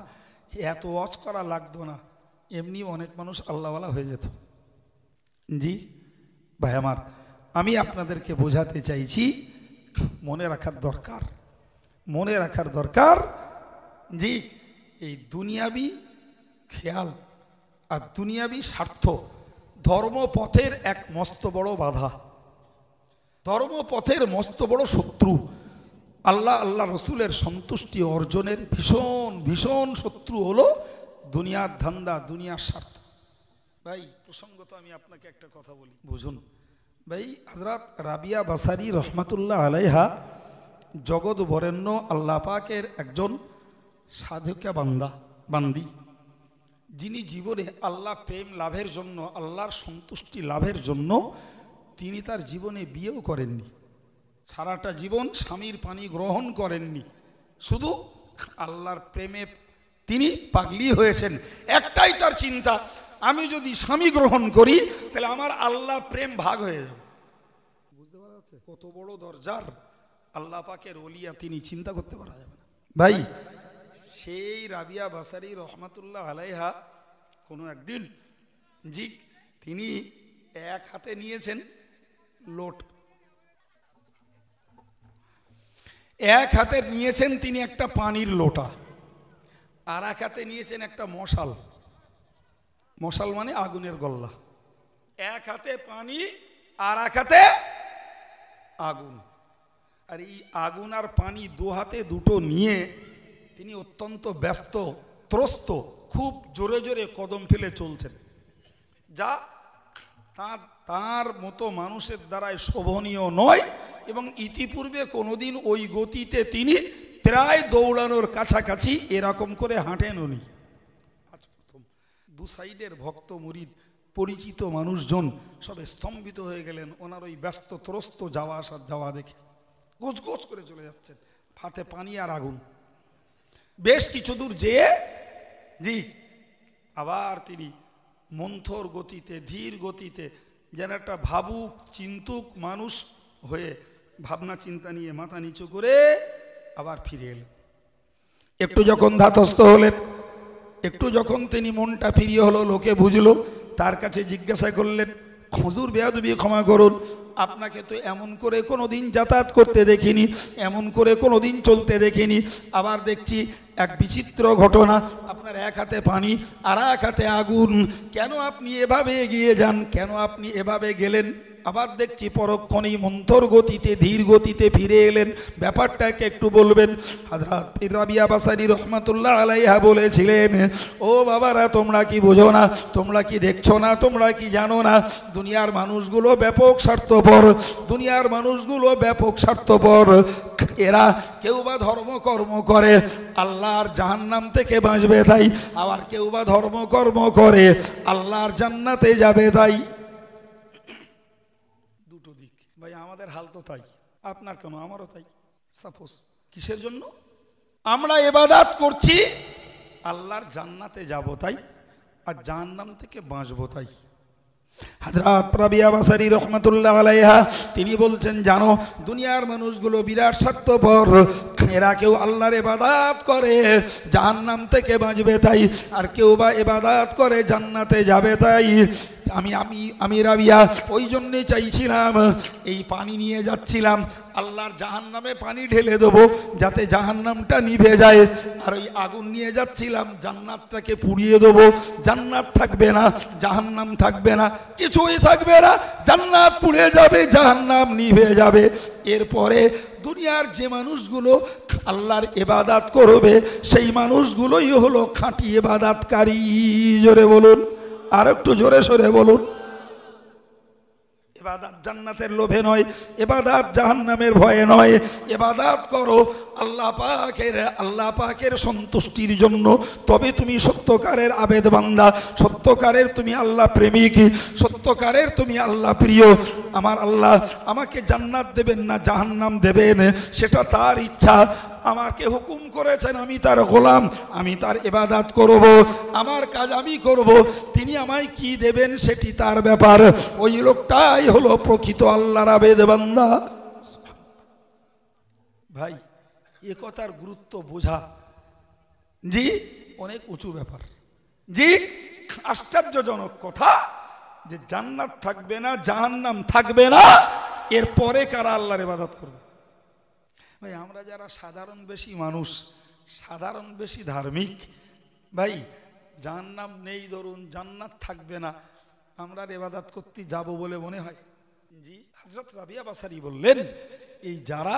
এত ওয়াজ করা লাগতো না, এমনি অনেক মানুষ আল্লাহওয়ালা হয়ে যেত। ভাই আমার, আমি আপনাদেরকে বোঝাতে চাইছি, মনে রাখার দরকার, মনে রাখার দরকার এই দুনিয়াবি খেয়াল আর দুনিয়াবি স্বার্থ ধর্মপথের এক মস্ত বড় বাধা, ধর্মপথের মস্ত বড় শত্রু। আল্লাহ আল্লাহ রসুলের সন্তুষ্টি অর্জনের ভীষণ ভীষণ শত্রু হলো দুনিয়ার ধান্দা, দুনিয়ার স্বার্থ। ভাই, প্রসঙ্গত আমি আপনাকে একটা কথা বলি, বুঝুন ভাই। হযরত রাবিয়া বাসারি রহমাতুল্লাহ আলাইহা জগৎ বরেণ্য আল্লাহ পাকের একজন সাধকা বান্দি, যিনি জীবনে আল্লাহ প্রেম লাভের জন্য, আল্লাহর সন্তুষ্টি লাভের জন্য তিনি তার জীবনে বিয়েও করেননি, সারাটা জীবন স্বামীর পানি গ্রহণ করেননি, শুধু আল্লাহর প্রেমে তিনি পাগলি হয়েছেন। একটাই তার চিন্তা, আমি যদি স্বামী গ্রহণ করি তাহলে আমার আল্লাহ প্রেম ভাগ হয়ে যাবে। বুঝতে পারা যাচ্ছে কত বড় দরজার আল্লাহ পাকের ওলিয়া তিনি, চিন্তা করতে পারা যাবে না। ভাই, সেই রাবিয়া বাসারি রহমাতুল্লাহ আলাইহা কোনো একদিন তিনি এক হাতে নিয়েছেন লোট, এক হাতে নিয়েছেন তিনি একটা পানির লোটা, আর এক হাতে নিয়েছেন একটা মশাল। মশাল মানে আগুনের গল্লা। এক হাতে পানি আর এক হাতে আগুন। আর এই আগুন আর পানি দু হাতে দুটো নিয়ে তিনি অত্যন্ত ব্যস্ত, ত্রস্ত, খুব জোরে জোরে কদম ফেলে চলছেন, যা তার মতো মানুষের দ্বারাই শোভনীয় নয়, এবং ইতিপূর্বে কোনোদিন ওই গতিতে তিনি প্রায় দৌড়ানোর কাছাকাছি এরকম করে হাঁটেন উনি। আজ প্রথম দু সাইডের ভক্ত মুরিদ, পরিচিত মানুষজন সব স্তম্ভিত হয়ে গেলেন ওনার ওই ব্যস্ত ত্রস্ত যাওয়া আসার যাওয়া দেখে। গোছ গোছ করে চলে যাচ্ছেন, হাতে পানি আর আগুন। বেশ কিছু দূর যেয়ে আবার তিনি মন্থর গতিতে, ধীর গতিতে, যেন একটা ভাবুক চিন্তুক মানুষ হয়ে ভাবনা চিন্তা নিয়ে মাথা নিচু করে আবার ফিরে এলেন। একটু যখন ধাতস্থ হলেন, একটু যখন তিনি মনটা ফিরিয়ে হলো, লোকে বুঝলো, তার কাছে জিজ্ঞাসা করলেন, হুজুর বেয়াদবি ক্ষমা করুন, আপনাকে তো এমন করে কোনো দিন যাতায়াত করতে দেখিনি, এমন করে কোনো দিন চলতে দেখিনি। আবার দেখছি এক বিচিত্র ঘটনা, আপনার এক হাতে পানি আর এক হাতে আগুন, কেন আপনি এভাবে এগিয়ে যান, কেন আপনি এভাবে গেলেন? আবার দেখছি পরক্ষণেই মন্থর গতিতে ধীর গতিতে ফিরে এলেন, ব্যাপারটাকে একটু বলবেন। হযরত পীর রাবিয়া বাসারী রহমাতুল্লাহ আলাইহা বলেছিলেন, ও বাবারা, তোমরা কি বোঝো না, তোমরা কি দেখছো না, তোমরা কি জানো না, দুনিয়ার মানুষগুলো ব্যাপক স্বার্থপর, দুনিয়ার মানুষগুলো ব্যাপক স্বার্থপর। এরা কেউ বা ধর্মকর্ম করে আল্লাহর জাহান্নাম থেকে বাঁচবে তাই, আবার কেউ বা ধর্মকর্ম করে আল্লাহর জান্নাতে যাবে তাই। ভাই আমাদের হাল তো তাই, আপনার কেন, আমারও তাই। সাপোজ কিসের জন্য আমরা ইবাদত করছি? আল্লাহর জান্নাতে যাব তাই, আর জাহান্নাম থেকে বাঁচবো তাই। হযরত রাবিয়া বাসারী রহমাতুল্লাহ আলাইহা তিনি বলছেন, জানো দুনিয়ার মানুষগুলো বিরাট স্বার্থপর, এরা কেউ আল্লাহর ইবাদত করে জাহান্নাম থেকে বাঁচবে তাই, আর কেউ বা ইবাদত করে জান্নাতে যাবে তাই। আমি রাবিয়া ওই জন্যে চাইছিলাম, এই পানি নিয়ে যাচ্ছিলাম, আল্লাহর জাহান্নামে পানি ঢেলে দেবো যাতে জাহান্নামটা নিভে যায়, আর ওই আগুন নিয়ে যাচ্ছিলাম জান্নাতটাকে পুড়িয়ে দেবো, জান্নাত থাকবে না, জাহান্নাম থাকবে না, কিছুই থাকবে না, জান্নাত পুড়ে যাবে, জাহান্নাম নিভে যাবে। এরপরে দুনিয়ার যে মানুষগুলো আল্লাহর ইবাদত করবে সেই মানুষগুলোই হলো খাঁটি ইবাদতকারী। জোরে বলুন, আর একটু জোরে সরে বলুন। ইবাদত জান্নাতের লোভে নয়, ইবাদত জাহান্নামের ভয়ে নয়, ইবাদত করো আল্লাহ পাকের সন্তুষ্টির জন্য, তবে তুমি সত্যকারের আবেদ বান্দা, সত্যকারের তুমি আল্লাহ প্রেমিক, সত্যকারের তুমি আল্লাহ প্রিয়। আমার আল্লাহ আমাকে জান্নাত দেবেন না জাহান্নাম দেবেন সেটা তার ইচ্ছা, আমাকে হুকুম করেছেন, আমি তার গোলাম, আমি তার ইবাদত করব, আমার কাজ আমি করব, তিনি আমায় কি দেবেন সেটি তার ব্যাপার। ওই লোকটাই হলো প্রকৃত আল্লাহর আবেদ বান্দা। ভাই এ কথার গুরুত্ব বোঝা জি অনেক উঁচু ব্যাপার, জি আশ্চর্যজনক কথা যে জান্নাত থাকবে না, জাহান্নাম থাকবে না, এরপরে কারা আল্লাহর ইবাদত করবে? ভাই আমরা যারা সাধারণ বেশি মানুষ, সাধারণ বেশি ধার্মিক, ভাই জাহান্নাম নেই ধরুন, জান্নাত থাকবে না, আমরা ইবাদত করতে যাব বলে মনে হয়? জি হযরত রাবিয়া বাসারী বললেন, এই যারা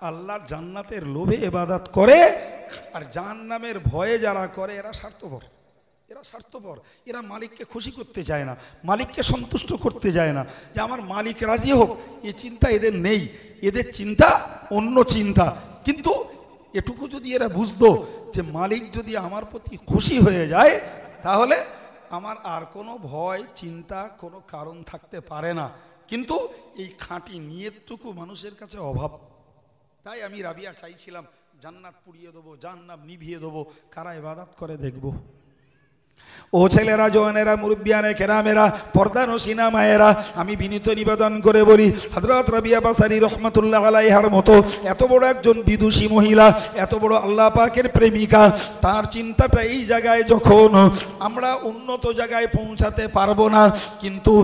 আল্লাহর জান্নাতের লোভে ইবাদত করে আর জাহান্নামের ভয়ে যারা করে এরা স্বার্থপর, এরা স্বার্থপর, এরা মালিককে খুশি করতে চায় না, মালিককে সন্তুষ্ট করতে চায় না, যে আমার মালিক রাজি হোক, এই চিন্তা এদের নেই, এদের চিন্তা অন্য চিন্তা। কিন্তু এটুকু যদি এরা বুঝতো যে মালিক যদি আমার প্রতি খুশি হয়ে যায় তাহলে আমার আর কোনো ভয় চিন্তা কোনো কারণ থাকতে পারে না, কিন্তু এই খাঁটি নিয়তটুকু মানুষের কাছে অভাব। তাই আমি রাবিয়া চাইছিলাম জান্নাত পুড়িয়ে দেবো, জাহান্নাম নিভিয়ে দেবো, কারা ইবাদত করে দেখবো। ও ছেলেরা, জওয়ানেরা, মুরব্বিয়ানে কেরামেরা, পর্দানশীনা মায়েরা, আমি বিনীত নিবেদন করে বলি, হযরত রাবিয়া বাসারী রহমাতুল্লাহ আলাইহার মতো এত বড় একজন বিদুষী মহিলা, এত বড় আল্লাহ পাকের প্রেমিকা, তার চিন্তাটা এই জায়গায়, যখন আমরা উন্নত জায়গায় পৌঁছাতে পারবো না কিন্তু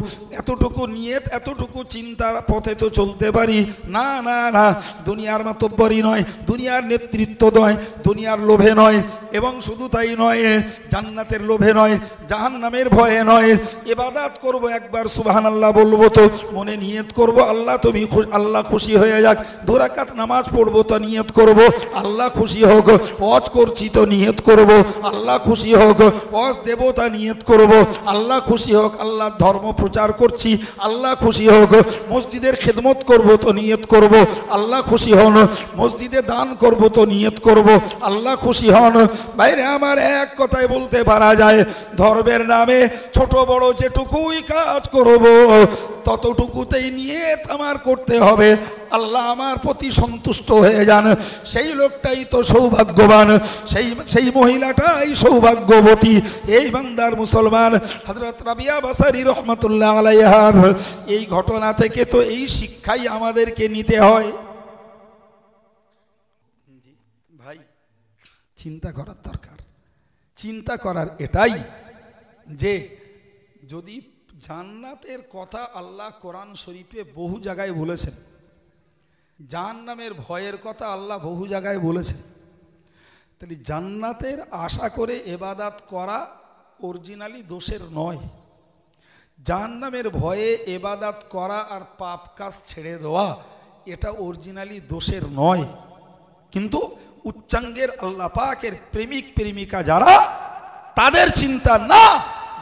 এতটুকু নিয়ত, এতটুকু চিন্তার পথে তো চলতে পারি। না না না, দুনিয়ার মাতব্বরি নয়, দুনিয়ার নেতৃত্ব নয়, দুনিয়ার লোভে নয়, এবং শুধু তাই নয়, জান্নাতের লোভে নয়, জাহান্নামের ভয়ে নয়। ইবাদত করব একবার সুবহানাল্লাহ বলবো তো মনে নিয়ত করব আল্লাহ তুমি আল্লাহ খুশি হয়ে যাক, 2 রাকাত নামাজ পড়বো তো নিয়ত করব আল্লাহ খুশি হোক, ওয়াজ করছি তো নিয়ত করব আল্লাহ খুশি হোক, ওয়াজ দেব তা নিয়ত করব আল্লাহ খুশি হোক, আল্লাহর ধর্ম প্রচার করছি আল্লাহ খুশি হোক, মসজিদের খেদমত করব তো নিয়ত করব আল্লাহ খুশি হন, মসজিদে দান করব তো নিয়ত করব আল্লাহ খুশি হন। বাইরে আমার এক কথায় বলতে পারা যায় যায়। ধর্মের নামে ছোট বড় যেটুকুই কাজ করব ততটুকুতেই নিয়ত আমার করতে হবে আল্লাহ আমার প্রতি সন্তুষ্ট হয়ে যান। সেই লোকটাই তো সৌভাগ্যবান, সেই মহিলাটাই সৌভাগ্যবতী। এই বান্দার মুসলমান হযরত রাবিয়া বাসারি রহমাতুল্লাহ আলাইহার এই ঘটনা থেকে তো এই শিক্ষাই আমাদেরকে নিতে হয়। ভাই চিন্তা করার দরকার। চিন্তা করার এটাই যে যদি জান্নাতের কথা আল্লাহ কোরআন শরীফে বহু জায়গায় বলেছেন, জাহান্নামের ভয়ের কথা আল্লাহ বহু জায়গায় বলেছেন, তাহলে জান্নাতের আশা করে ইবাদত করা অরিজিনালি দোষের নয়। জাহান্নামের ভয়ে ইবাদত করা আর পাপ কাজ ছেড়ে দেওয়া এটা অরিজিনালি দোষের নয়। কিন্তু উচ্চাঙ্গের আল্লাহ পাকের প্রেমিক প্রেমিকা যারা, তাদের চিন্তা না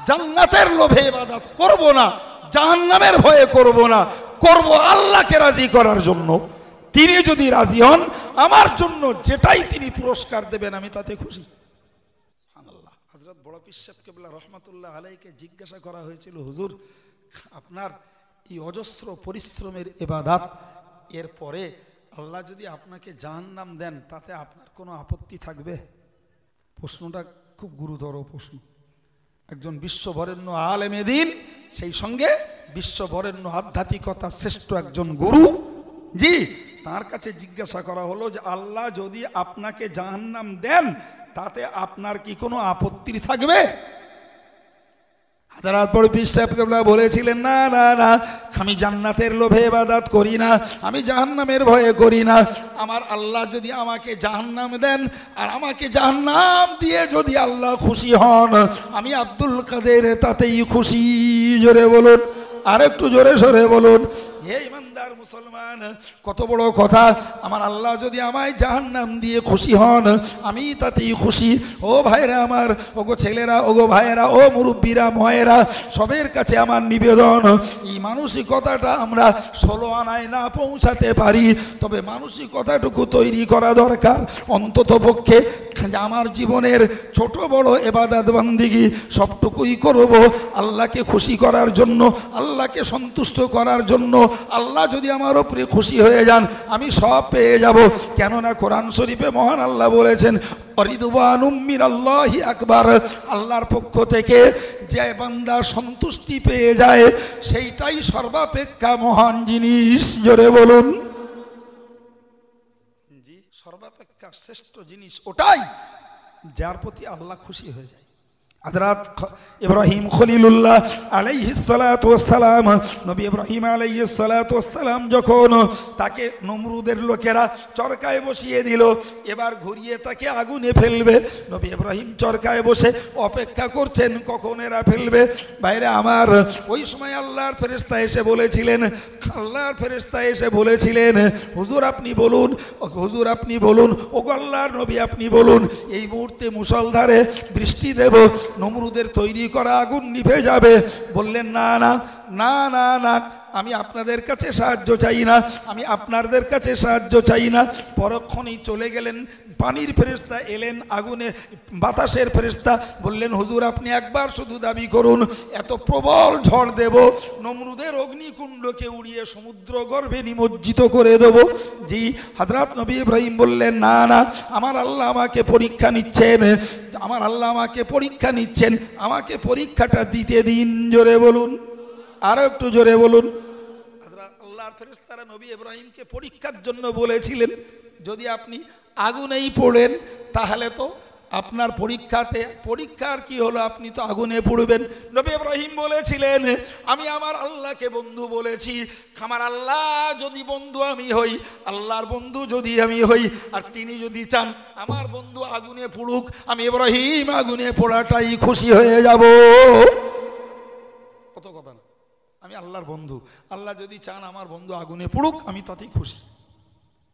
জান্নাতের লোভে ইবাদত করব না, জাহান্নামের ভয়ে করব না, করব আল্লাহকে রাজি করার জন্য। তিনি যদি রাজি হন আমার জন্য যেটাই তিনি পুরস্কার দেবেন আমি তাতে খুশি। সুবহানাল্লাহ। হযরত বড় পীর সাহেব কেবলা রহমাতুল্লাহ আলাইহিকে জিজ্ঞাসা করা হয়েছিল, হুজুর আপনার এই অজস্র পরিশ্রমের ইবাদত এর পরে আল্লাহ যদি আপনাকে জাহান্নাম দেন তাতে আপনার কোনো আপত্তি থাকবে? প্রশ্নটা খুব গুরুতর প্রশ্ন। একজন বিশ্ববরেণ্য আলেমে দ্বীন, সেই সঙ্গে বিশ্ববরেণ্য আধ্যাত্মিকতা শ্রেষ্ঠ একজন গুরু, জি, তার কাছে জিজ্ঞাসা করা হলো যে আল্লাহ যদি আপনাকে জাহান্নাম দেন তাতে আপনার কি কোনো আপত্তি থাকবে? হযরত বড় পীর সাহেব কেবলা বলেছিলেন, না না না, আমি জান্নাতের লোভে ইবাদত করি না, আমি জাহান্নামের ভয়ে করি না। আমার আল্লাহ যদি আমাকে জাহান্নাম দেন আর আমাকে জাহান্নাম দিয়ে যদি আল্লাহ খুশি হন, আমি আব্দুল কাদের তাতেই খুশি। জোরে বলুন, আর একটু জোরে সরে বলুন। হে ইমানদার মুসলমান, কত বড় কথা! আমার আল্লাহ যদি আমায় জাহান্নাম দিয়ে খুশি হন আমি তাতেই খুশি। ও ভাইরা আমার, ও গো ছেলেরা, ও গো ভাইয়েরা, ও মুরব্বীরা, ময়েরা, সবের কাছে আমার নিবেদন, এই মানসিকতাটা আমরা 16 আনায় না পৌঁছাতে পারি, তবে মানসিকতাটুকু তৈরি করা দরকার। অন্তত পক্ষে আমার জীবনের ছোট বড় ইবাদত বান্দিগি সবটুকুই করব আল্লাহকে খুশি করার জন্য, আল্লাহকে সন্তুষ্ট করার জন্য। আল্লাহ যদি আমার উপরে খুশি হয়ে যান আমি সব পেয়ে যাব। কেননা কোরআন শরীফে মহান আল্লাহ বলেছেন, রিদওয়ানুম মিনাল্লাহি আকবার, আল্লাহর পক্ষ থেকে যে বান্দা সন্তুষ্টি পেয়ে যায় সেইটাই সর্বাপেক্ষা মহান জিনিস। জোরে বলুন। জি, সর্বাপেক্ষা শ্রেষ্ঠ জিনিস ওটাই যার প্রতি আল্লাহ খুশি হয়ে যায়। হযরত ইব্রাহিম খলিলুল্লাহ আলাইহিস সালাতু ওয়াস সালাম, নবী ইব্রাহিম আলাইহিস সালাতু ওয়াস সালাম যখন তাকে নমরুদের লোকেরা চরকায় বসিয়ে দিল, এবার ঘুরিয়ে তাকে আগুনে ফেলবে, নবী ইব্রাহিম চরকায় বসে অপেক্ষা করছেন কখন এরা ফেলবে। বাইরে আমার, ওই সময় আল্লাহর ফেরেশতা এসে বলেছিলেন, আল্লাহর ফেরেশতা এসে বলেছিলেন, হুজুর আপনি বলুন, হুজুর আপনি বলুন, ওগো আল্লাহর নবী আপনি বলুন, এই মুহূর্তে মুষলধারে বৃষ্টি দেব, নমরুদের তৈরি করা আগুন নিভে যাবে। বললেন, না না না না না, আমি আপনাদের কাছে সাহায্য চাই না, আমি আপনাদের কাছে সাহায্য চাই না। পরক্ষণেই চলে গেলেন, পানির ফেরেশতা এলেন, আগুনে বাতাসের ফেরেশতা বললেন, হুজুর আপনি একবার শুধু দাবি করুন, এত প্রবল ঝড় দেব নমরুদের অগ্নিকুণ্ডকে উড়িয়ে সমুদ্র গর্ভে নিমজ্জিত করে দেব। জি, হযরত নবী ইব্রাহিম বললেন, না না, আমার আল্লাহ আমাকে পরীক্ষা নিচ্ছেন, আমার আল্লাহ আমাকে পরীক্ষা নিচ্ছেন, আমাকে পরীক্ষাটা দিতে দিন। জোরে বলুন, আরো একটু জোরে বলুন। আল্লাহর ফেরেশতারা নবী ইব্রাহিমকে পরীক্ষার জন্য বলেছিলেন, যদি আপনি আগুনেই পড়েন তাহলে তো আপনার পরীক্ষার কি হলো, আপনি তো আগুনে পড়বেন। নবী ইব্রাহিম বলেছিলেন, আমি আমার আল্লাহকে বন্ধু বলেছি, আমার আল্লাহ যদি বন্ধু আমি হই, আল্লাহর বন্ধু যদি আমি হই, আর তিনি যদি চান আমার বন্ধু আগুনে পড়ুক, আমি ইব্রাহিম আগুনে পড়াটাই খুশি হয়ে যাব। কত কথা না, আমি আল্লাহর বন্ধু, আল্লাহ যদি চান আমার বন্ধু আগুনে পড়ুক আমি তাতেই খুশি,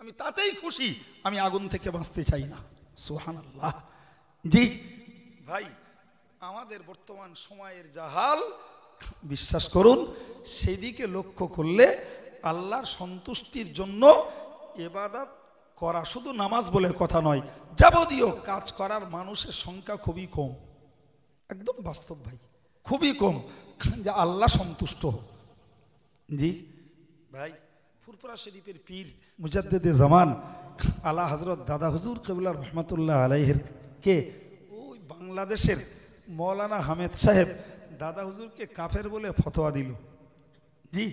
আমি তাতেই খুশি, আমি আগুন থেকে বাঁচতে চাই না। সুবহানাল্লাহ। জি ভাই, আমাদের বর্তমান সময়ের যা হাল, বিশ্বাস করুন সেদিকে লক্ষ্য করলে আল্লাহর সন্তুষ্টির জন্য ইবাদত করা, শুধু নামাজ বলে কথা নয়, যাবতীয় কাজ করার মানুষের সংখ্যা খুবই কম। একদম বাস্তব ভাই, খুবই কম যে আল্লাহ সন্তুষ্ট হোক। জি ভাই, ফুরফুরা শরীফের পীর মুজাদ্দেদে জামান আলা হযরত দাদা হুজুর কিবলা রহমাতুল্লাহ আলাইহির কে ওই বাংলাদেশের মৌলানা হামেদ সাহেব দাদা হুজুরকে কাফের বলে ফতোয়া দিল। জি,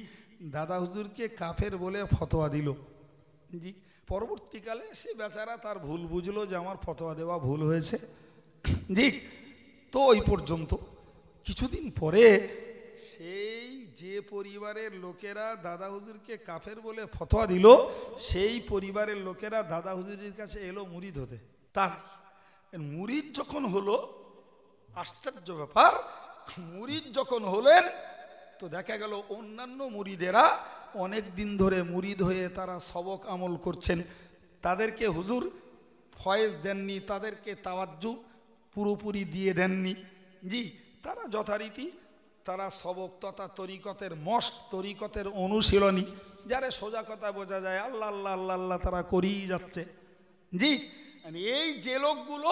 দাদা হুজুরকে কাফের বলে ফতোয়া দিল। জি, পরবর্তীকালে সে বেচারা তার ভুল বুঝলো যে আমার ফতোয়া দেওয়া ভুল হয়েছে। জি, তো ওই পর্যন্ত। কিছুদিন পরে সেই যে পরিবারের লোকেরা দাদা হুজুরকে কাফের বলে ফতোয়া দিল, সেই পরিবারের লোকেরা দাদা হুজুরের কাছে এলো মুরিদ হতে। তার মুরিদ যখন হলো, আশ্চর্য ব্যাপার, মুরিদ যখন হলেন তো দেখা গেল অন্যান্য মুরিদেরা অনেক দিন ধরে মুরিদ হয়ে তারা সবক আমল করছেন, তাদেরকে হুজুর ফয়েজ দেননি, তাদেরকে তাওয়াজ্জু পুরোপুরি দিয়ে দেননি। জি, তারা যথারীতি তারা সবক তথা তরিকতের মস্ত তরিকতের অনুশীলনী, যারা সোজা কথা বোঝা যায় আল্লাহ আল্লাহ আল্লাহ আল্লাহ তারা করেই যাচ্ছে। জি, এই যে লোকগুলো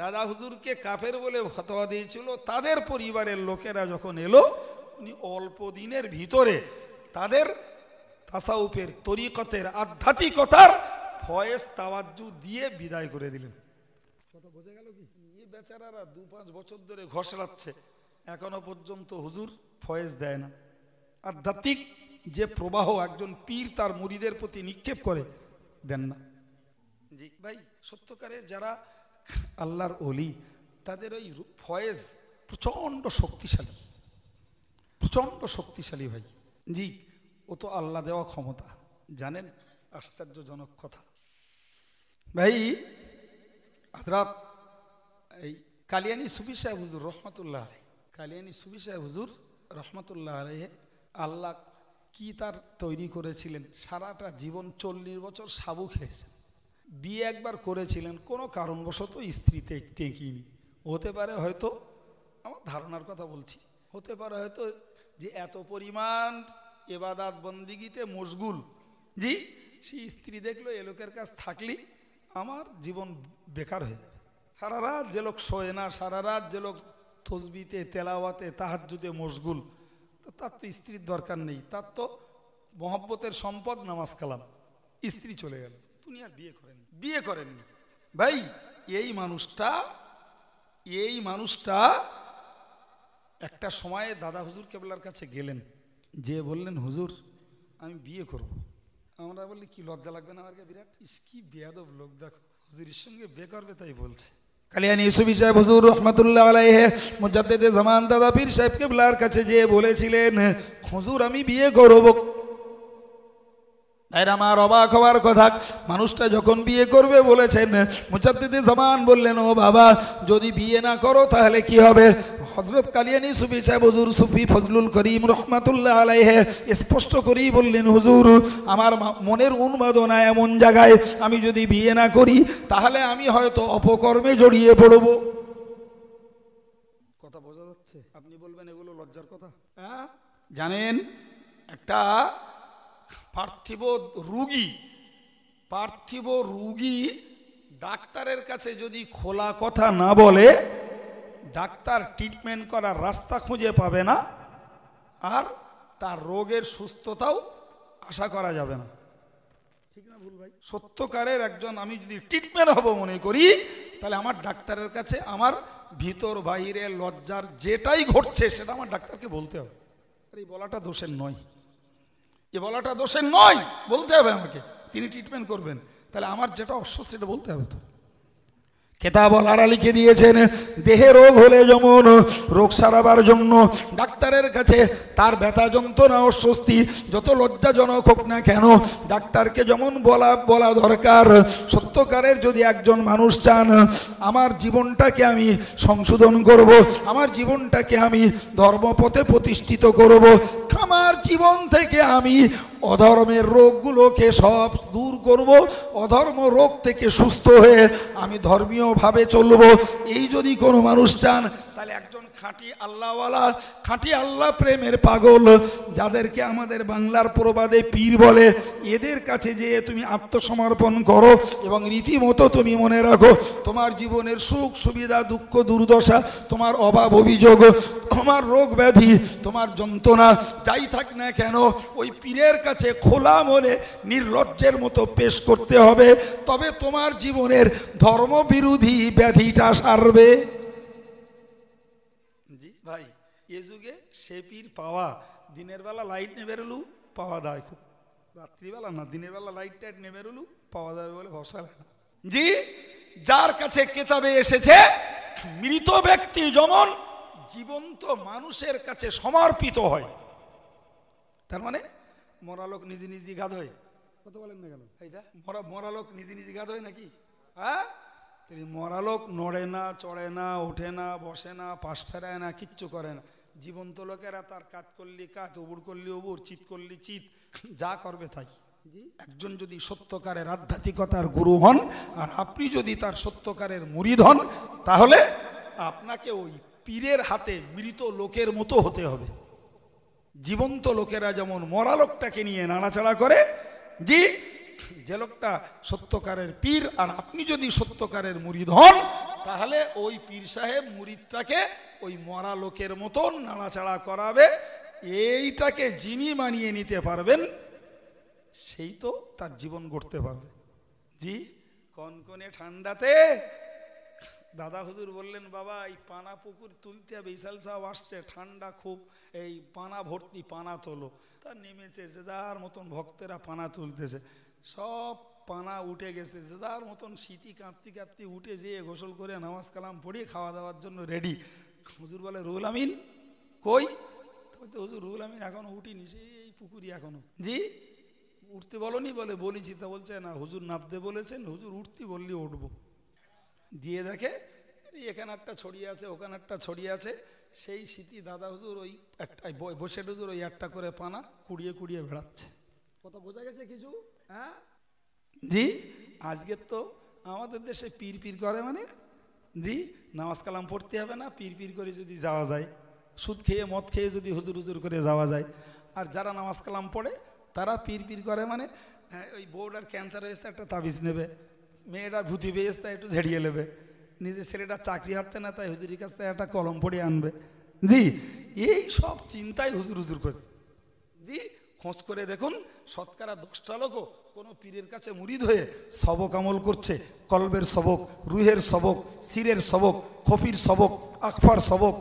দাদা হুজুরকে কাফের বলে ফতোয়া দিয়েছিল, তাদের পরিবারের লোকেরা যখন এলো, উনি অল্প দিনের ভিতরে তাদের তাসাউফের তরিকতের আধ্যাত্মিকতার ফয়েজ তাওয়াজ্জু দিয়ে বিদায় করে দিলেন। কথা বোঝা গেল কি? এই বেচারারা 2-5 বছর ধরে ঘষলাচ্ছে, এখনো পর্যন্ত হুজুর ফয়েজ দেয় না। আধ্যাত্মিক যে প্রবাহ একজন পীর তার মুরিদের প্রতি নিক্ষেপ করে, দেন না। জি ভাই, সত্যকারের যারা আল্লাহর ওলি, তাদের ওই ফয়েজ প্রচণ্ড শক্তিশালী, প্রচণ্ড শক্তিশালী ভাই। জি, ও তো আল্লাহ দেওয়া ক্ষমতা, জানেন? আশ্চর্যজনক কথা ভাই। হযরত এই কালিয়ানী সুফি সাহেব হুজুর রহমাতুল্লাহ আলাইহি, কালিয়ানী সুফি সাহেব হুজুর রহমাতুল্লাহ আলাইহি, আল্লাহ কি তার তৈরি করেছিলেন, সারাটা জীবন 40 বছর সাবু খেয়েছেন। বিয়ে একবার করেছিলেন, কোনো কারণবশত স্ত্রীতে টেকিনি। হতে পারে হয়তো, আমার ধারণার কথা বলছি, হতে পারে হয়তো যে এত পরিমাণ ইবাদত বন্দিগিতে মশগুল, জি, সেই স্ত্রী দেখলো এ লোকের কাছ থাকলে আমার জীবন বেকার হয়ে যাবে। সারা রাত যে লোক শোয় না, সারা রাত যে লোক তসবিতে তেলাওয়াতে তাহাজ্জুদে মশগুল, তার তো স্ত্রীর দরকার নেই, তার তো মহব্বতের সম্পদ নামাজ কালাম। স্ত্রী চলে গেল, তুমি আর বিয়ে করেননি ভাই। এই মানুষটা একটা সময়ে দাদা হুজুর কেবলার কাছে গেলেন, যে বললেন হুজুর আমি বিয়ে করব। আমরা বললি কি লজ্জা লাগবে না আমাকে? বিরাট কি বেয়াদব লোক, দেখো হুজুরের সঙ্গে বিয়ে করবে তাই বলছে। কালিয়ানী সুফি সাহেব হুজুর রহমাতুল্লাহ আলাইহি মুজাদ্দেদে জামান দাদা পীর সাহেব কেবলার কাছে যে বলেছিলেন হুজুর আমি বিয়ে করব। আমার অবাক হওয়ার কথা, মানুষটা যখন বিয়ে করবে বলেছেন, মুজাদ্দিদে জামান বললেন ও বাবা যদি বিয়ে না করো তাহলে কি হবে? হযরত কালিয়ানী সুফি সাহেব হুজুর সুফি ফজলুল করিম রহমাতুল্লাহ আলাইহি স্পষ্ট করেই বললেন হুজুর আমার মনের উন্মাদনা এমন জায়গায়, আমি যদি বিয়ে না করি তাহলে আমি হয়তো অপকর্মে জড়িয়ে পড়ব। কথা বোঝা যাচ্ছে? আপনি বলবেন এগুলো লজ্জার কথা? হ্যাঁ, জানেন একটা পার্থিব রুগী ডাক্তারের কাছে যদি খোলা কথা না বলে, ডাক্তার ট্রিটমেন্ট করার রাস্তা খুঁজে পাবে না, আর তার রোগের সুস্থতাও আশা করা যাবে না। ঠিক না ভুল ভাই? সত্যকারের একজন আমি যদি ট্রিটমেন্ট হব মনে করি, তাহলে আমার ডাক্তারের কাছে আমার ভিতর বাহিরে লজ্জার যেটাই ঘটছে সেটা আমার ডাক্তারকে বলতে হবে। আর এই বলাটা দোষের নয়, বলতে হবে আমাকে। তিনি ট্রিটমেন্ট করবেন, তাহলে আমার যেটা অস্বস্তি সেটা বলতে হবে। তো কেতাব আলারা লিখে দিয়েছেন, দেহে রোগ হলে যেমন রোগ সারাবার জন্য ডাক্তারের কাছে তার ব্যথা যন্ত্রণা অস্বস্তি যত লজ্জাজনক হোক না কেন ডাক্তারকে যেমন বলা দরকার, সত্যকারের যদি একজন মানুষ চান আমার জীবনটাকে আমি সংশোধন করব, আমার জীবনটাকে আমি ধর্মপথে প্রতিষ্ঠিত করব, আমার জীবন থেকে আমি অধর্মের রোগগুলোকে সব দূর করব, অধর্ম রোগ থেকে সুস্থ হয়ে আমি ধর্মীয়ভাবে চলব, এই যদি কোনো মানুষ চান তাহলে একজন খাঁটি আল্লাহওয়ালা, খাঁটি আল্লাহ প্রেমের পাগল, যাদেরকে আমাদের বাংলার প্রবাদে পীর বলে, এদের কাছে যেয়ে তুমি আত্মসমর্পণ করো এবং রীতিমতো তুমি মনে রাখো তোমার জীবনের সুখ সুবিধা, দুঃখ দুর্দশা, তোমার অভাব অভিযোগ, তোমার রোগ ব্যাধি, তোমার যন্ত্রণা যাই থাক না কেন, ওই পীরের কাছে খোলা মনে নির্লজ্জের মতো পেশ করতে হবে, তবে তোমার জীবনের ধর্মবিরোধী ব্যাধিটা সারবে। জি ভাই, এ যুগে সে পীর পাওয়া, দিনের বেলা লাইট নেবে বেরোলু পাওয়া যায়, খুব রাত্রিবেলা না, দিনের বেলা লাইট টাইট নেবে বেরোলু পাওয়া যাবে বলে ভরসা হয় না। জি, যার কাছে কেতাবে এসেছে মৃত ব্যক্তি যেমন জীবন্ত মানুষের কাছে সমর্পিত হয়, তার মানে মরা লোক নিজে নিজে গাদ হয়, কত বলেন না কেন, এইটা মরা লোক নিজে নিজে গাদ হয় নাকি? হ্যাঁ, মরা লোক নড়ে না, চড়ে না, ওঠে না, বসে না, পাশ ফেরায় না, কিচ্ছু করে না। জীবন্ত লোকেরা তার কাজ করলি কাজ, উবুর করলি উবুর, চিৎ করলি চিৎ, যা করবে তাই। একজন যদি সত্যকারের আধ্যাত্মিকতার গুরু হন আর আপনি যদি তার সত্যকারের মুরিদ হন, তাহলে আপনাকে ওই পীরের হাতে মৃত লোকের মতো হতে হবে। জীবন্ত লোকেরা যেমন মরা লোকটাকে নিয়ে নাড়াচাড়া করে, জি, যে লোকটা সত্যকারের পীর আর আপনি যদি সত্যকারের মুরিদ হন, তাহলে ওই পীর সাহেব মুরিদটাকে ওই মরা লোকের মতন নাড়াচাড়া করাবে। এইটাকে যিনি মানিয়ে নিতে পারবেন সেই তো তার জীবন গড়তে পারবে। জি, কনকনে ঠান্ডাতে দাদা হুজুর বললেন, বাবা এই পানা পুকুর তুলতে হবে, ইসাল সাহেব আসছে, ঠান্ডা খুব, এই পানা ভর্তি পানা তোলো। তা নেমেছে, যে যার মতন ভক্তেরা পানা তুলতেছে, সব পানা উঠে গেছে, যে যার মতন শীতি কাঁপতে কাঁপতে উঠে যেয়ে গোসল করে নামাজ কালাম পড়িয়ে খাওয়া দাওয়ার জন্য রেডি। হুজুর বলে, রুহুল আমিন কই? তো হুজুর, রুহুল আমিন এখনো উঠিনি, সেই পুকুরি এখনো। জি, উঠতে বলনি? বলে, বলেছি। তা বলছে, না হুজুর নামতে বলেছেন, হুজুর উঠতে বললি উঠবো। দিয়ে দেখে এখানে একটা ছড়িয়ে আছে, ওখানে একটা ছড়িয়ে আছে, সেই স্মৃতি দাদা হুজুর ওই একটা বসে হুজুর ওই একটা করে পানা কুড়িয়ে কুড়িয়ে বেড়াচ্ছে। কথা বোঝা গেছে কিছু? হ্যাঁ জি, আজকে তো আমাদের দেশে পীর পীর করে মানে, জি, নামাজ কালাম পড়তে হবে না, পীর পীর করে যদি যাওয়া যায়, সুদ খেয়ে মদ খেয়ে যদি হুজুর হুজুর করে যাওয়া যায়। আর যারা নামাজ কালাম পড়ে তারা পীর পীর করে মানে, ওই বউটার ক্যান্সার হয়েছে একটা তাবিজ নেবে, মেয়েটার ভূতি পেয়েছে তাই একটু ঝেড়িয়ে নেবে, নিজের ছেলেটার চাকরি হচ্ছে না তাই হুজুরের কাছ থেকে একটা কলম পড়িয়ে আনবে। জি, এই সব চিন্তাই হুজুর হুজুর করে। জি, খোঁজ করে দেখুন, শতকরা 10টা লোকও কোনো পীরের কাছে মুরিদ হয়ে সবক আমল করছে। কলবের সবক, রুহের সবক, সিরের সবক, খফির সবক, আখফার সবক,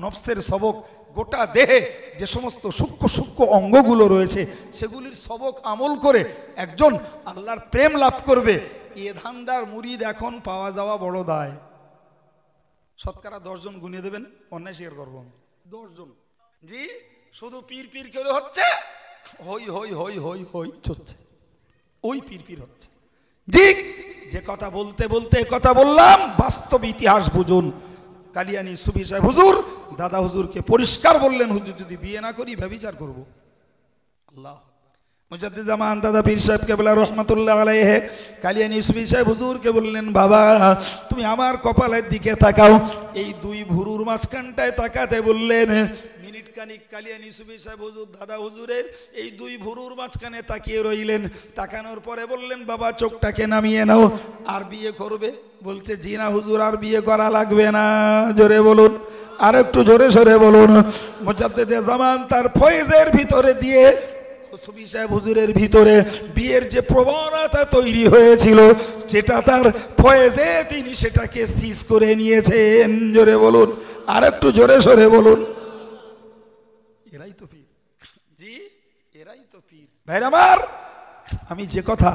নফসের সবক, গোটা দেহে যে সমস্ত সূক্ষ্ম সূক্ষ্ম অঙ্গগুলো রয়েছে সেগুলির সবক আমল করে একজন আল্লাহর প্রেম লাভ করবে। এ ধান্দার মুরিদ এখন পাওয়া যাওয়া বড় দায়। শতকরা 10 জন গুনিয়ে দেবেন, অন্যায় স্বীকার করবো 10 জন। জি, শুধু পীর পীর করে হচ্ছে, হই হই হই হই হই চলছে, ওই পীর পীর হচ্ছে। জি, যে কথা বলতে বলতে কথা বললাম, বাস্তব ইতিহাস বুঝুন। কালিয়ানি সুফি সাহেব হুজুর দাদা হুজুরকে পরিষ্কার বললেন, হুজুর যদি বিয়ে না করি ব্যভিচার করবো। আল্লাহ মুজাদ্দিদ জামান দাদা পীর সাহেব কেবলা রহমাতুল্লাহ আলাইহি কালিয়ানি সুফি সাহেব হুজুরকে বললেন, বাবা তুমি আমার কপালের দিকে তাকাও। এই 2 ভুরুর মাঝখানটায় তাকাতে বললেন। মিনিট খানিক কালিয়ানি সুফি সাহেব হুজুর দাদা হুজুরের এই 2 ভুরুর মাঝখানে তাকিয়ে রইলেন। তাকানোর পরে বললেন, বাবা চোখটাকে নামিয়ে নাও, আর বিয়ে করবে? বলছে, জি না হুজুর, আর বিয়ে করা লাগবে না। জোরে বলুন, আর একটু জোরে সরে বলুন। মুজাদ্দিদ জামান তার ফয়েজের ভিতরে দিয়ে সুফি সাহেব হুজুরের ভিতরে বিয়ের যে প্রবণতা তৈরি হয়েছিল, যেটা তার ফয়েজে তিনি সেটাকে সিজ করে নিয়েছেন। জোরে বলুন, আর একটু জোরে সরে বলুন। এরাই তো পীর। জি, এরাই তো পীর। ভাইরা আমার, আমি যে কথা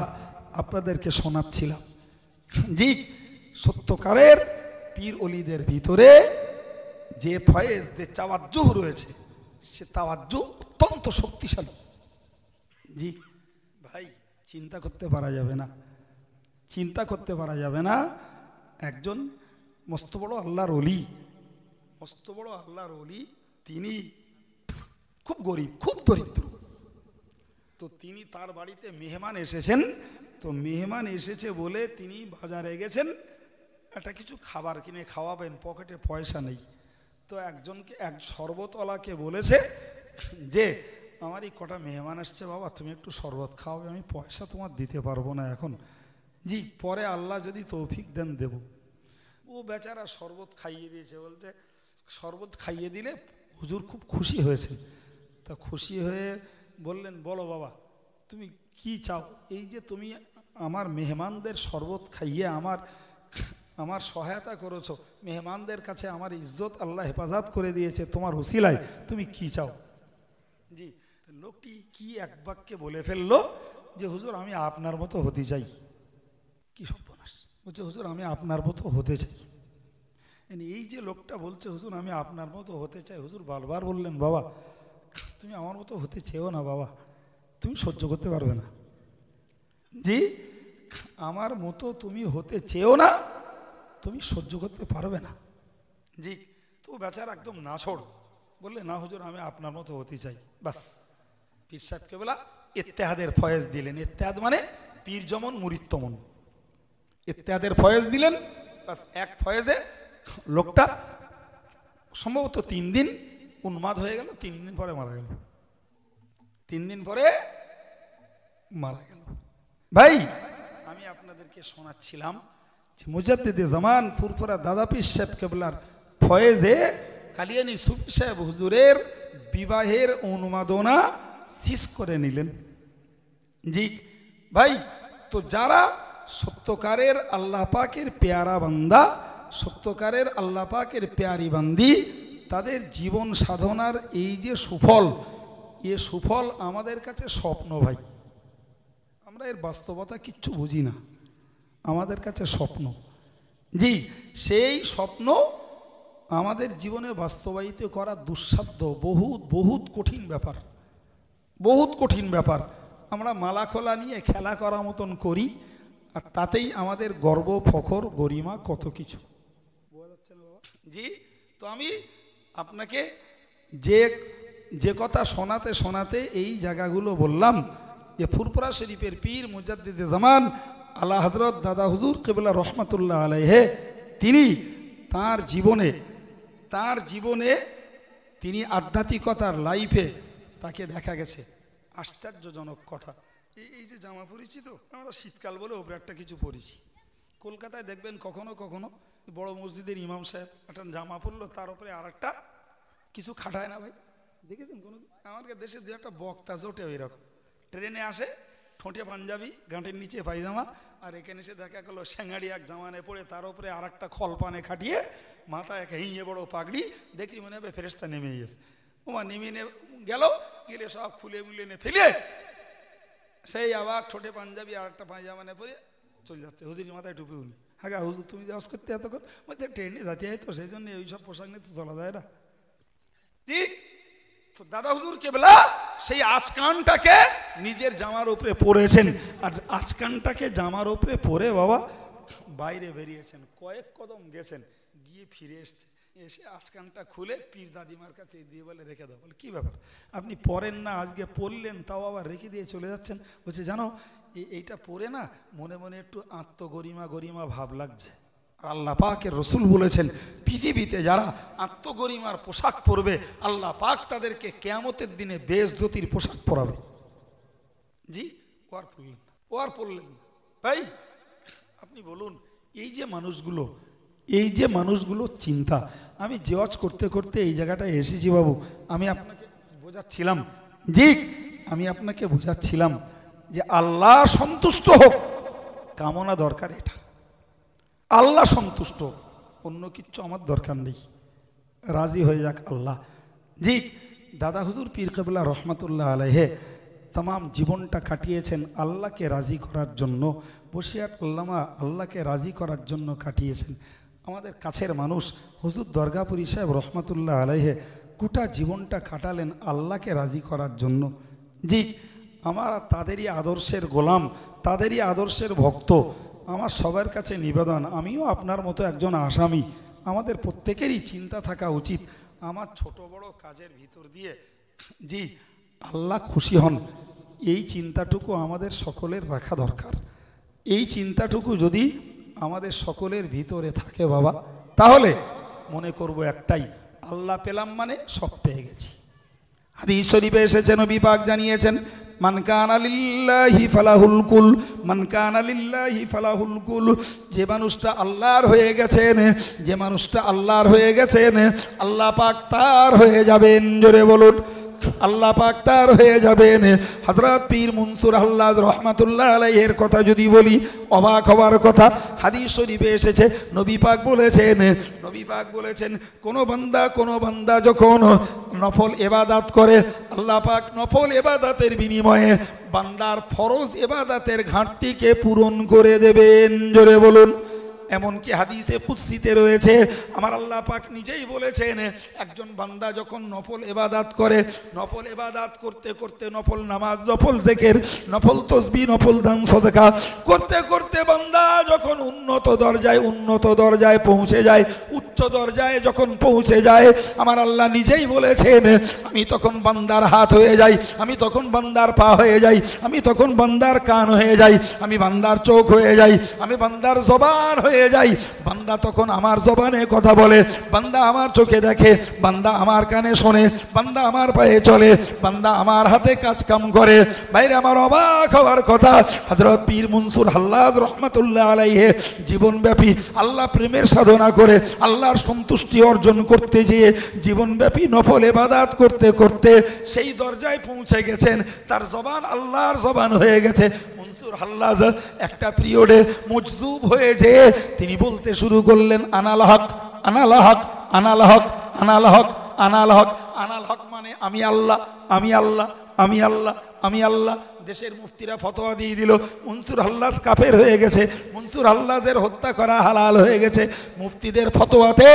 আপনাদেরকে শোনাচ্ছিলাম, জি, সত্যকারের পীর ওলিদের ভিতরে যে ফয়েজ, যে তাওয়াজ্জুহ রয়েছে, সে তাওয়াজ্জুহ অত্যন্ত শক্তিশালী। জি ভাই, চিন্তা করতে পারা যাবে না, চিন্তা করতে পারা যাবে না। একজন মস্ত বড় আল্লাহর ওলি, মস্ত বড় আল্লাহর ওলি, তিনি খুব গরিব, খুব দরিদ্র। তো তিনি তার বাড়িতে মেহমান এসেছেন। তো মেহমান এসেছে বলে তিনি বাজারে গেছেন, একটা কিছু খাবার কিনে খাওয়াবেন, পকেটে পয়সা নেই। তো তো একজনকে এক শরবতওয়ালাকে বলেছে যে আমার এই কটা মেহমান আসছে, বাবা তুমি একটু শরবত খাওয়াবে, আমি পয়সা তোমার দিতে পারবো না এখন, জি পরে আল্লাহ যদি তৌফিক দেন দেব। ও বেচারা শরবত খাইয়ে দিয়েছে, বলছে শরবত খাইয়ে দিলে হুজুর খুব খুশি হয়েছে। তা খুশি হয়ে বললেন, বলো বাবা তুমি কি চাও? এই যে তুমি আমার মেহমানদের শরবত খাইয়ে আমার সহায়তা করেছো, মেহমানদের কাছে আমার ইজ্জত আল্লাহ হেফাজত করে দিয়েছে তোমার ওসিলায়, তুমি কি চাও? জি লোকটি কি এক বাক্যে বলে ফেললো যে হুজুর আমি আপনার মতো হতে চাই। কি সর্বনাশ! বলছে হুজুর আমি আপনার মতো হতে চাই। এই যে লোকটা বলছে হুজুর আমি আপনার মতো হতে চাই, হুজুর বারবার বললেন বাবা তুমি আমার মতো হতে চেও না বাবা, তুমি সহ্য করতে পারবে না। জি আমার মতো তুমি হতে চেও না, তুমি সহ্য করতে পারবে না। জি তো বেচারা একদম না ছোড় বললে, না হুজুর আমি আপনার মতো হতে চাই। বাস পীর সাহেবকে বলা ইত্তেহাদের ফয়েজ দিলেন। ইত্তেহাদ মানে পীর যেমন মুরিদ তেমন, ইত্তেহাদের ফয়েজ দিলেন। বাস এক ফয়েজে লোকটা সম্ভবত 3 দিন উন্মাদ হয়ে গেল, 3 দিন পরে মারা গেল। 3 দিন পরে মারা গেল। ভাই আমি আপনাদেরকে শোনাচ্ছিলাম যে মুজাদ্দিদে জামান ফুরফুরা দাদা পীর সাহেব কেবলার ফয়েজে কালিয়ানী সুফি সাহেব হুজুরের বিবাহের অনুমোদনা শেষ করে নিলেন। জি ভাই তো যারা সত্যকারের আল্লাহ পাকের পেয়ারা বান্দা, সত্যকারের আল্লাহ পাকের পেয়ারি বান্দি, তাদের জীবন সাধনার এই যে সুফল, এ সুফল আমাদের কাছে স্বপ্ন ভাই। আমরা এর বাস্তবতা কিচ্ছু বুঝি না, আমাদের কাছে স্বপ্ন। জি সেই স্বপ্ন আমাদের জীবনে বাস্তবায়িত করা দুঃসাধ্য, বহুত কঠিন ব্যাপার, বহুত কঠিন ব্যাপার। আমরা মালা খোলা নিয়ে খেলা করা মতন করি, আর তাতেই আমাদের গর্ব ফখর গরিমা কত কিছু। বোঝা যাচ্ছে না বাবা? জি তো আমি আপনাকে যে কথা শোনাতে শোনাতে এই জায়গাগুলো বললাম যে ফুরফুরা শরীফের পীর মুজাদ্দিদে জামান আলা হযরত দাদা হুজুর কিবলা রহমাতুল্লাহ আলাইহে তিনি তার জীবনে তিনি আধ্যাত্মিকতার লাইফে তাকে দেখা গেছে। আশ্চর্যজনক কথা, এই যে জামা পরেছি তো আমরা শীতকাল বলে ওপরে একটা কিছু পরেছি। কলকাতায় দেখবেন কখনো কখনো বড় মসজিদের ইমাম সাহেব একটা জামা পরলো, তার উপরে আর একটা কিছু খাটায় না ভাই, দেখেছেন কোনো? আমাদের দেশে দু একটা বক্তা জোটে ওই রকম, ট্রেনে আসে ঠোঁটে পাঞ্জাবি, গাঁটের নিচে পায়জামা, আর এখানে এসে দেখা গেলো স্যাঙাড়ি এক জামানে পড়ে তার উপরে আর একটা খলপানে খাটিয়ে মাথায় এক হিঁয়ে বড় পাগড়ি, দেখলি মনে হবে ফেরেশতা নেমে গেছে। ওমা নেমে গেল, গেলে সব খুলে মুলে নে ফেলে সেই আবার ঠোঁটে পাঞ্জাবি আর একটা পায়জামানে পরে চলে যাচ্ছে। হুজুরি মাথায় টুপি উনি, হ্যাঁ হুজুর তুমি যাওয়াজ করতে এতক্ষণ? বলছে ট্রেনে যাতে হয় তো সেই জন্য ওইসব পোশাক নিয়ে তো চলা যায় না। ঠিক তো দাদা হুজুর কেবলা সেই আচকানটাকে নিজের জামার উপরে পরেছেন, আর আচকানটাকে জামার উপরে পরে বাবা বাইরে বেরিয়েছেন, কয়েক কদম গেছেন, গিয়ে ফিরে এসে আচকানটা খুলে পীর দাদিমার কাছে দিয়ে বলে রেখে দাও। বলে কি ব্যাপার আপনি পরেন না, আজকে পরলেন তাও আবার রেখে দিয়ে চলে যাচ্ছেন? বলছে জানো এইটা পরে না মনে মনে একটু আত্মগরিমা ভাব লাগছে। আর আল্লাহ পাকের রসুল বলেছেন পৃথিবীতে যারা আত্মগরিমার পোশাক পরবে আল্লাহ পাক তাদেরকে কিয়ামতের দিনে বেইজ্জতির পোশাক পরাবে। জি ও আর পড়লেন না। ভাই আপনি বলুন এই যে মানুষগুলো চিন্তা, আমি জিওয়াজ করতে করতে এই জায়গাটায় এসেছি বাবু, আমি আপনাকে বোঝাচ্ছিলাম, জি আমি আপনাকে বোঝাচ্ছিলাম যে আল্লাহ সন্তুষ্ট হোক কামনা দরকার, এটা আল্লাহ সন্তুষ্ট, অন্য কিচ্ছু আমার দরকার নেই, রাজি হয়ে যাক আল্লাহ। জি দাদা হুজুর পীর কেবলা রহমাতুল্লাহ আলাইহে তাম জীবনটা কাটিয়েছেন আল্লাহকে রাজি করার জন্য, বসিয়াট আল্লামা আল্লাহকে রাজি করার জন্য কাটিয়েছেন। আমাদের কাছের মানুষ হুজুর দরগাপুরি সাহেব রহমাতুল্লাহ আলাইহে গোটা জীবনটা কাটালেন আল্লাহকে রাজি করার জন্য। জি আমরা তাদেরই আদর্শের গোলাম, তাদেরই আদর্শের ভক্ত। আমার সবার কাছে নিবেদন, আমিও আপনার মতো একজন আসামি, আমাদের প্রত্যেকেরই চিন্তা থাকা উচিত আমার ছোট বড় কাজের ভিতর দিয়ে জি আল্লাহ খুশি হন, এই চিন্তাটুকু আমাদের সকলের রাখা দরকার। এই চিন্তাটুকু যদি আমাদের সকলের ভিতরে থাকে বাবা, তাহলে মনে করব একটাই, আল্লাহ পেলাম মানে সব পেয়ে গেছি। হাদিস শরীফে এসেছে, নবী পাক জানিয়েছেন, মান কানা লিল্লাহি ফালাহুল কুল, মান কানা লিল্লাহি ফালাহুল কুল। যে মানুষটা আল্লাহর হয়ে গেছেন, যে মানুষটা আল্লাহর হয়ে গেছেন, আল্লাহ পাক তার হয়ে যাবেন। জোরে বলুন, আল্লাহ পাক তার হয়ে যাবেন। হযরত পীর মনসুর হাল্লাজ রহমাতুল্লাহ আলাইহির কথা যদি বলি, অবাক হওয়ার কথা। হাদিস শরীফে এসেছে, নবী পাক বলেছেন কোন বান্দা যখন নফল ইবাদত করে, আল্লাহ পাক নফল ইবাদতের বিনিময়ে বান্দার ফরজ ইবাদতের ঘাটতিকে পূরণ করে দেবেন। জোরে বলুন। এমনকি হাদিসে কুদসিতে রয়েছে, আমার আল্লাহ পাক নিজেই বলেছেন, একজন বান্দা যখন নফল ইবাদত করে, নফল ইবাদত করতে করতে, নফল নামাজ, নফল জিকির, নফল তাসবিহ, নফল দান সাদাকা করতে করতে বান্দা যখন উন্নত দরজায় পৌঁছে যায়, উচ্চ দরজায় যখন পৌঁছে যায়, আমার আল্লাহ নিজেই বলেছেন, আমি তখন বান্দার হাত হয়ে যাই, আমি তখন বান্দার পা হয়ে যাই, আমি তখন বান্দার কান হয়ে যাই, আমি বান্দার চোখ হয়ে যাই, আমি বান্দার জবান হয়ে যাই। বান্দা তখন আমার জবানে কথা বলে, বান্দা আমার চোখে দেখে, বান্দা আমার কানে শোনে, বান্দা আমার পায়ে চলে, বান্দা আমার হাতে কাজ কাম করে। বাইরে আমার অবাক হওয়ার কথা, হযরত পীর মনসুর হাল্লাজ রহমাতুল্লাহ আলাইহি জীবনব্যাপী আল্লাহ প্রেমের সাধনা করে, আল্লাহর সন্তুষ্টি অর্জন করতে যেয়ে জীবনব্যাপী নফল ইবাদত করতে করতে সেই দরজায় পৌঁছে গেছেন, তার জবান আল্লাহর জবান হয়ে গেছে। মনসুর হাল্লাজ একটা পিরিয়ডে মজজুব হয়ে যেয়ে তিনি বলতে শুরু করলেন, আনাল হক, আনাল হক, আনাল হক, আনাল হক, আনাল হক। আনাল হক মানে আমি আল্লাহ, আমি আল্লাহ, আমি আল্লাহ, আমি আল্লাহ। দেশের মুফতিরা ফতোয়া দিয়ে দিল, মনসুর হাল্লাজ কাফের হয়ে গেছে, মনসুর হাল্লাজের হত্যা করা হালাল হয়ে গেছে। মুফতিদের ফতোয়াতে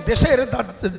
দেশের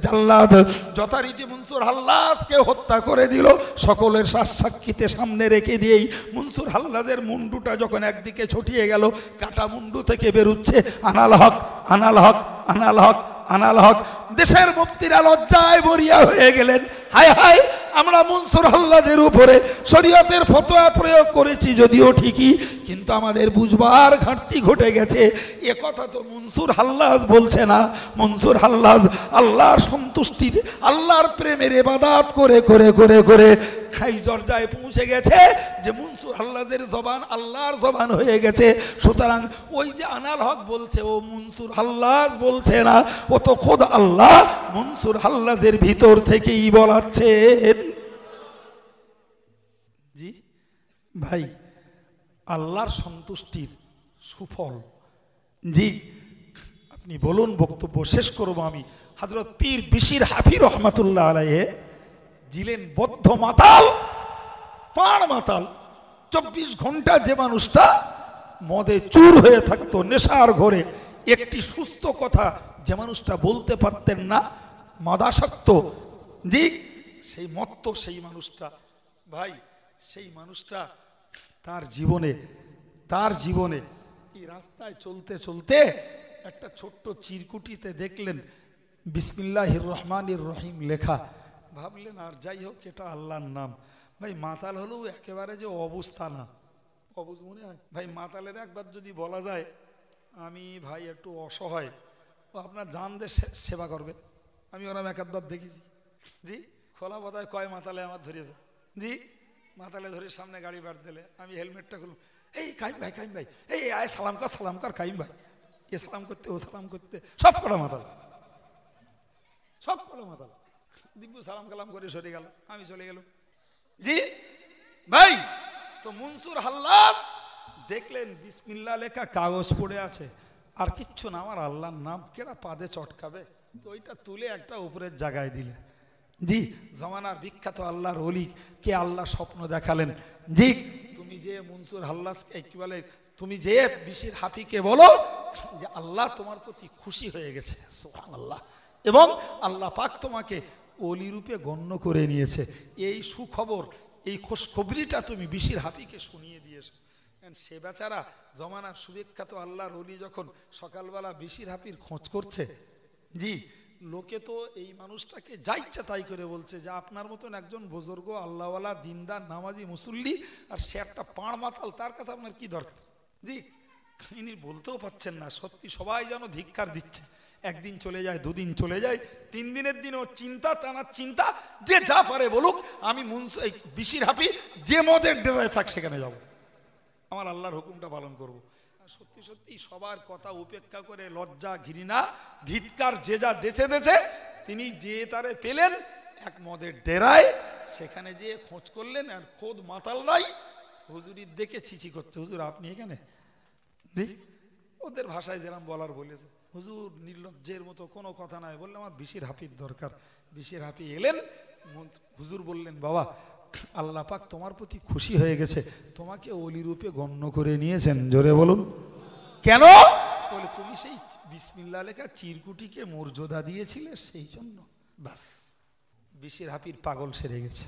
জাল্লাদ যথারীতি মনসুর হাল্লাজকে হত্যা করে দিল। সকলের সাক্ষীতে সামনে রেখে দিয়েই মনসুর হাল্লাজের মুন্ডুটা যখন একদিকে ছটিয়ে গেল, কাটা মুন্ডু থেকে বেরুচ্ছে আনাল হক, আনাল হক, আনাল হক, আনাল হক। দেশের মুফতিরা লজ্জায় বরিয়া হয়ে গেলেন, হায় হায়, আমরা মনসুর হাল্লাজের উপরে শরীয়তের ফতোয়া প্রয়োগ করেছি যদিও ঠিকই, কিন্তু আমাদের বুঝবার ঘাটতি ঘটে গেছে। এ কথা তো মনসুর হাল্লাজ বলছে না, মনসুর হাল্লাজ আল্লাহর সন্তুষ্টিতে, আল্লাহর প্রেমের ইবাদত করে করে করে করে খাই দরজায় পৌঁছে গেছে যে মনসুর হাল্লাজের জবান আল্লাহর জবান হয়ে গেছে। সুতরাং ওই যে আনাল হক বলছে, ও মনসুর হাল্লাজ বলছে না, ও তো খোদ আল্লাহ মনসুর হাল্লাজের ভিতর থেকেই বলাচ্ছেন। জি ভাই, আল্লাহর সন্তুষ্টির সুফল। জি আপনি বলুন, বক্তব্য শেষ করবো আমি। হযরত পীর বিশির হাফি রহমাতুল্লাহ আলাইহি ছিলেন বদ্ধ মাতাল, পাড় মাতাল। 24 ঘন্টা যে মানুষটা মদে চুর হয়ে থাকতো, নেশার ঘরে, একটি সুস্থ কথা যে মানুষটা বলতে পারতেন না, মদাসক্ত, জি সেই মত্ত সেই মানুষটা, ভাই সেই মানুষটা তার জীবনে এই রাস্তায় চলতে চলতে একটা ছোট্ট চিরকুটিতে দেখলেন বিসমিল্লাহির রহমানির রহিম লেখা। ভাবলেন আর যাই হোক, এটা আল্লাহর নাম। ভাই মাতাল হলেও একেবারে যে অবস্থা না, অবুঝ মনে হয় ভাই। মাতালের একবার যদি বলা যায় আমি ভাই একটু অসহায়, ও আপনার জান দিয়ে সেবা করবে, আমি ওরা একবার দেখেছি। জি খোলা বোধহয় কয় মাতালে আমার ধরিয়েছে, জি মাতালে ধরে সামনে গাড়ি বার দিলে আমি হেলমেটটা খুললাম, এই কাইম ভাই, কাইম ভাই, এই আয় সালাম কর কাইম ভাই। এ সালাম করতে, ও সালাম করতে, সব কটা মাতাল, সব কটা মাতাল। দিব্যু সালাম কালাম করে সরে গেল, আমি চলে গেল। জি ভাই, তো মনসুর হাল্লাজ দেখলেন বিসমিল্লাহ লেখা কাগজ পড়ে আছে, আর কিচ্ছু না, আমার আল্লাহর নাম, কেডা পাদে চটকাবে, তো ওইটা তুলে একটা উপরের জায়গায় দিলে। জি জমানার বিখ্যাত আল্লাহর ওলি কে আল্লাহ স্বপ্ন দেখালেন, জি তুমি যে মনসুর হাল্লাজ কি বলে, তুমি যে বিশির হাফিকে বলো যে আল্লাহ তোমার প্রতি খুশি হয়ে গেছে, সুবহানাল্লাহ, এবং আল্লাহ পাক তোমাকে ওলি রূপে গণ্য করে নিয়েছে। এই সুখবর, এই খোশখবরিটা তুমি বিশির হাফিকে শুনিয়ে দিয়েছো। সে বেচারা জমানার সুবিখ্যাত আল্লাহর ওলি যখন সকালবেলা বিশির হাফির খোঁজ করছে, জি লোকে তো এই মানুষটাকে যা ইচ্ছা তাই করে বলছে যে আপনার মতন একজন বুজুর্গ আল্লাহওয়ালা দিনদার নামাজি মুসল্লি, আর সে একটা পাড় মাতাল, তার কাছে আপনার কি দরকার। জি ইনি বলতেও পারছেন না, সত্যি সবাই যেন ধিক্কার দিচ্ছে। একদিন চলে যায়, দুদিন চলে যায়, 3 দিনের দিনও চিন্তা, টানার চিন্তা, যে যা পারে বলুক, আমি বিশির হাফি যে মদের ডেরায় থাক সেখানে যাব, আমার আল্লাহর হুকুমটা পালন করব। সত্যি সত্যি সবার কথা উপেক্ষা করে লজ্জা ঘৃণা ধিৎকার যে যা দেছে দেছে, তিনি যে তারে পেলেন এক মদের ডেরায়, সেখানে যেয়ে খোঁজ করলেন, আর খোদ মাতাল নাই, হুজুরি দেখে ছিছি করছে, হুজুর আপনি এখানে? ওদের ভাষায় যেরকম বলার বলেছে, হুজুর নির্লজ্জের মতো কোনো কথা নাই। বললে আমার বিশির হাফির দরকার। বিশির হাফি এলেন, হুজুর বললেন বাবা আল্লাহ পাক তোমার প্রতি খুশি হয়ে গেছে, তোমাকে ওলি রূপে গণ্য করে নিয়েছেন। জোরে বলুন কেন? বলে তুমি সেই বিসমিল্লাহ লেখা চিরকুটিকে মর্যাদা দিয়েছিলে, সেই জন্য। বাস, বিশির হাফির পাগল সেরে গেছে।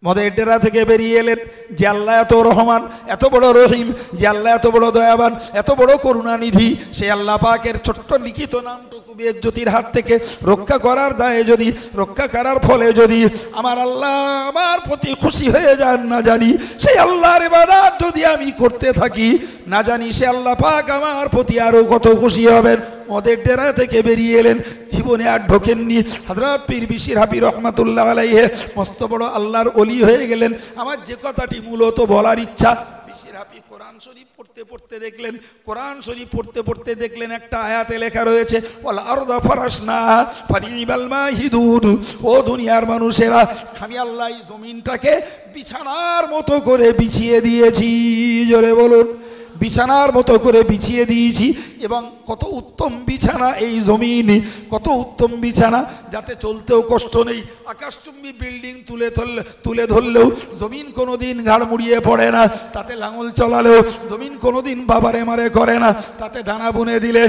মদের ডেরা থেকে বেরিয়ে এলেন, যে আল্লাহ এত রহমান, এত বড় রহিম, যে আল্লাহ এত বড় দয়াবান, এত বড় করুণানিধি, সেই আল্লাহ পাকের ছোট্ট লিখিত নামটুকু বেজ্জতির হাত থেকে রক্ষা করার দায়ে যদি, রক্ষা করার ফলে যদি আমার আল্লাহ আমার প্রতি খুশি হয়ে যান, না জানি সেই আল্লাহর ইবাদত যদি আমি করতে থাকি, না জানি সে আল্লাহ পাক আমার প্রতি আরো কত খুশি হবেন। মদের ডেরা থেকে বেরিয়ে এলেন, জীবনে আর ঢোকেননি। হযরত পীর বিশির হাফি রহমাতুল্লাহ আলাইহি মস্ত বড় আল্লাহর ওলি হয়ে গেলেন। আমার যে কথাটি মূলত বলার ইচ্ছা, বিশির হাফি কোরআন শরীফ পড়তে পড়তে দেখলেন, কোরআন শরীফ পড়তে পড়তে দেখলেন একটা আয়াতে লেখা রয়েছে, ওয়াল আরদা ফারাশনাহা ফানিবাল মাহিদুন। ও দুনিয়ার মানুষেরা, আমি আল্লাহ এই জমিনটাকে বিছানার মতো করে বিছিয়ে দিয়েছি। জোরে বলুন, বিছানার মতো করে বিছিয়ে দিয়েছি। এবং কত উত্তম বিছানা এই জমিন, কত উত্তম বিছানা, যাতে চলতেও কষ্ট নেই। আকাশচুম্বী বিল্ডিং তুলে ধরলেও জমিন কোনোদিন ঘাড় মুড়িয়ে পড়ে না, তাতে লাঙল চলালেও জমিন কোনোদিন বাবারে মারে করে না, তাতে দানা বুনে দিলে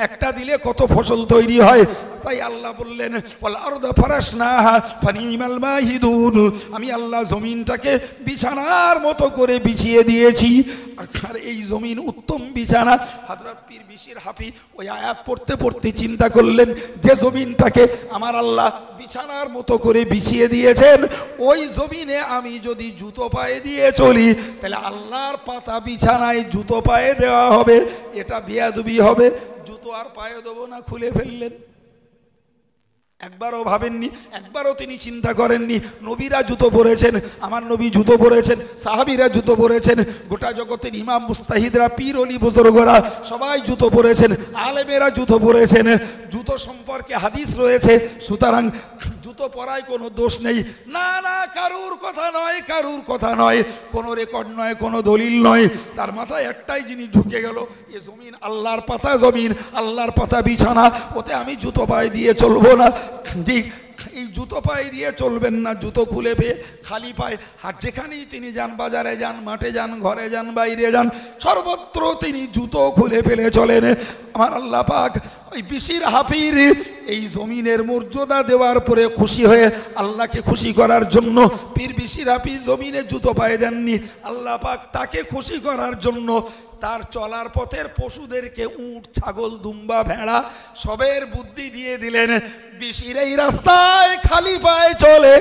একটা দিলে কত ফসল তৈরি হয়। তাই আল্লাহ বললেন ওয়াল আরদা ফারাশনাহা ফানিমাল মাহিদুন, আমি আল্লাহ জমিনটাকে বিছানার মতো করে বিছিয়ে দিয়েছি। আর এই জমিন উত্তম বিছানা। হযরত পীর বিশির হাফি ওই আয়াত পড়তে পড়তে চিন্তা করলেন, যে জমিনটাকে আমার আল্লাহ বিছানার মতো করে বিছিয়ে দিয়েছেন, ওই জমিনে আমি যদি জুতো পায়ে দিয়ে চলি, তাহলে আল্লাহর পাতা বিছানায় জুতো পায়ে দেওয়া হবে, এটা বেয়াদবি হবে। জুতো আর পায়ে দেবো না, খুলে ফেললেন। একবারও ভাবেননি, একবারও তিনি চিন্তা করেননি। নবীরা জুতো পরেছেন, আমার নবী জুতো পরেছেন, সাহাবীরা জুতো পরেছেন, গোটা জগতের ইমাম মুস্তাহিদরা, পীর অলি বুজুর্গরা সবাই জুতো পরেছেন, আলেমেরা জুতো পরেছেন। জুতো সম্পর্কে হাদিস রয়েছে, সুতরাং জুতো পরায় কোনো দোষ নেই। না না, কারুর কথা নয়, কারুর কথা নয়, কোনো রেকর্ড নয়, কোনো দলিল নয়। তার মাথায় একটাই জিনিস ঢুকে গেল, এ জমিন আল্লাহর পাতা জমিন, আল্লাহর পাতা বিছানা, ওতে আমি জুতো পায়ে দিয়ে চলবো না। জি, এই জুতো পায়ে দিয়ে চলবেন না, জুতো খুলে পেয়ে খালি পায়ে। আর যেখানেই তিনি যান, বাজারে যান, মাঠে যান, ঘরে যান, বাইরে যান, সর্বত্র তিনি জুতো খুলে ফেলে চলেন। আমার আল্লাহ পাক ওই বিশির হাফির এই জমিনের মর্যাদা দেওয়ার পরে খুশি হয়ে আল্লাহকে খুশি করার জন্য পীর বিশির হাফি জমিনে জুতো পায়ে দেননি। আল্লাহ পাক তাকে খুশি করার জন্য তার চলার পথের পশুদেরকে, উট, ছাগল, দুম্বা, ভেড়া সবের বুদ্ধি দিয়ে দিলেন। বিশির এই রাস্তায় খালি পায়ে চলে,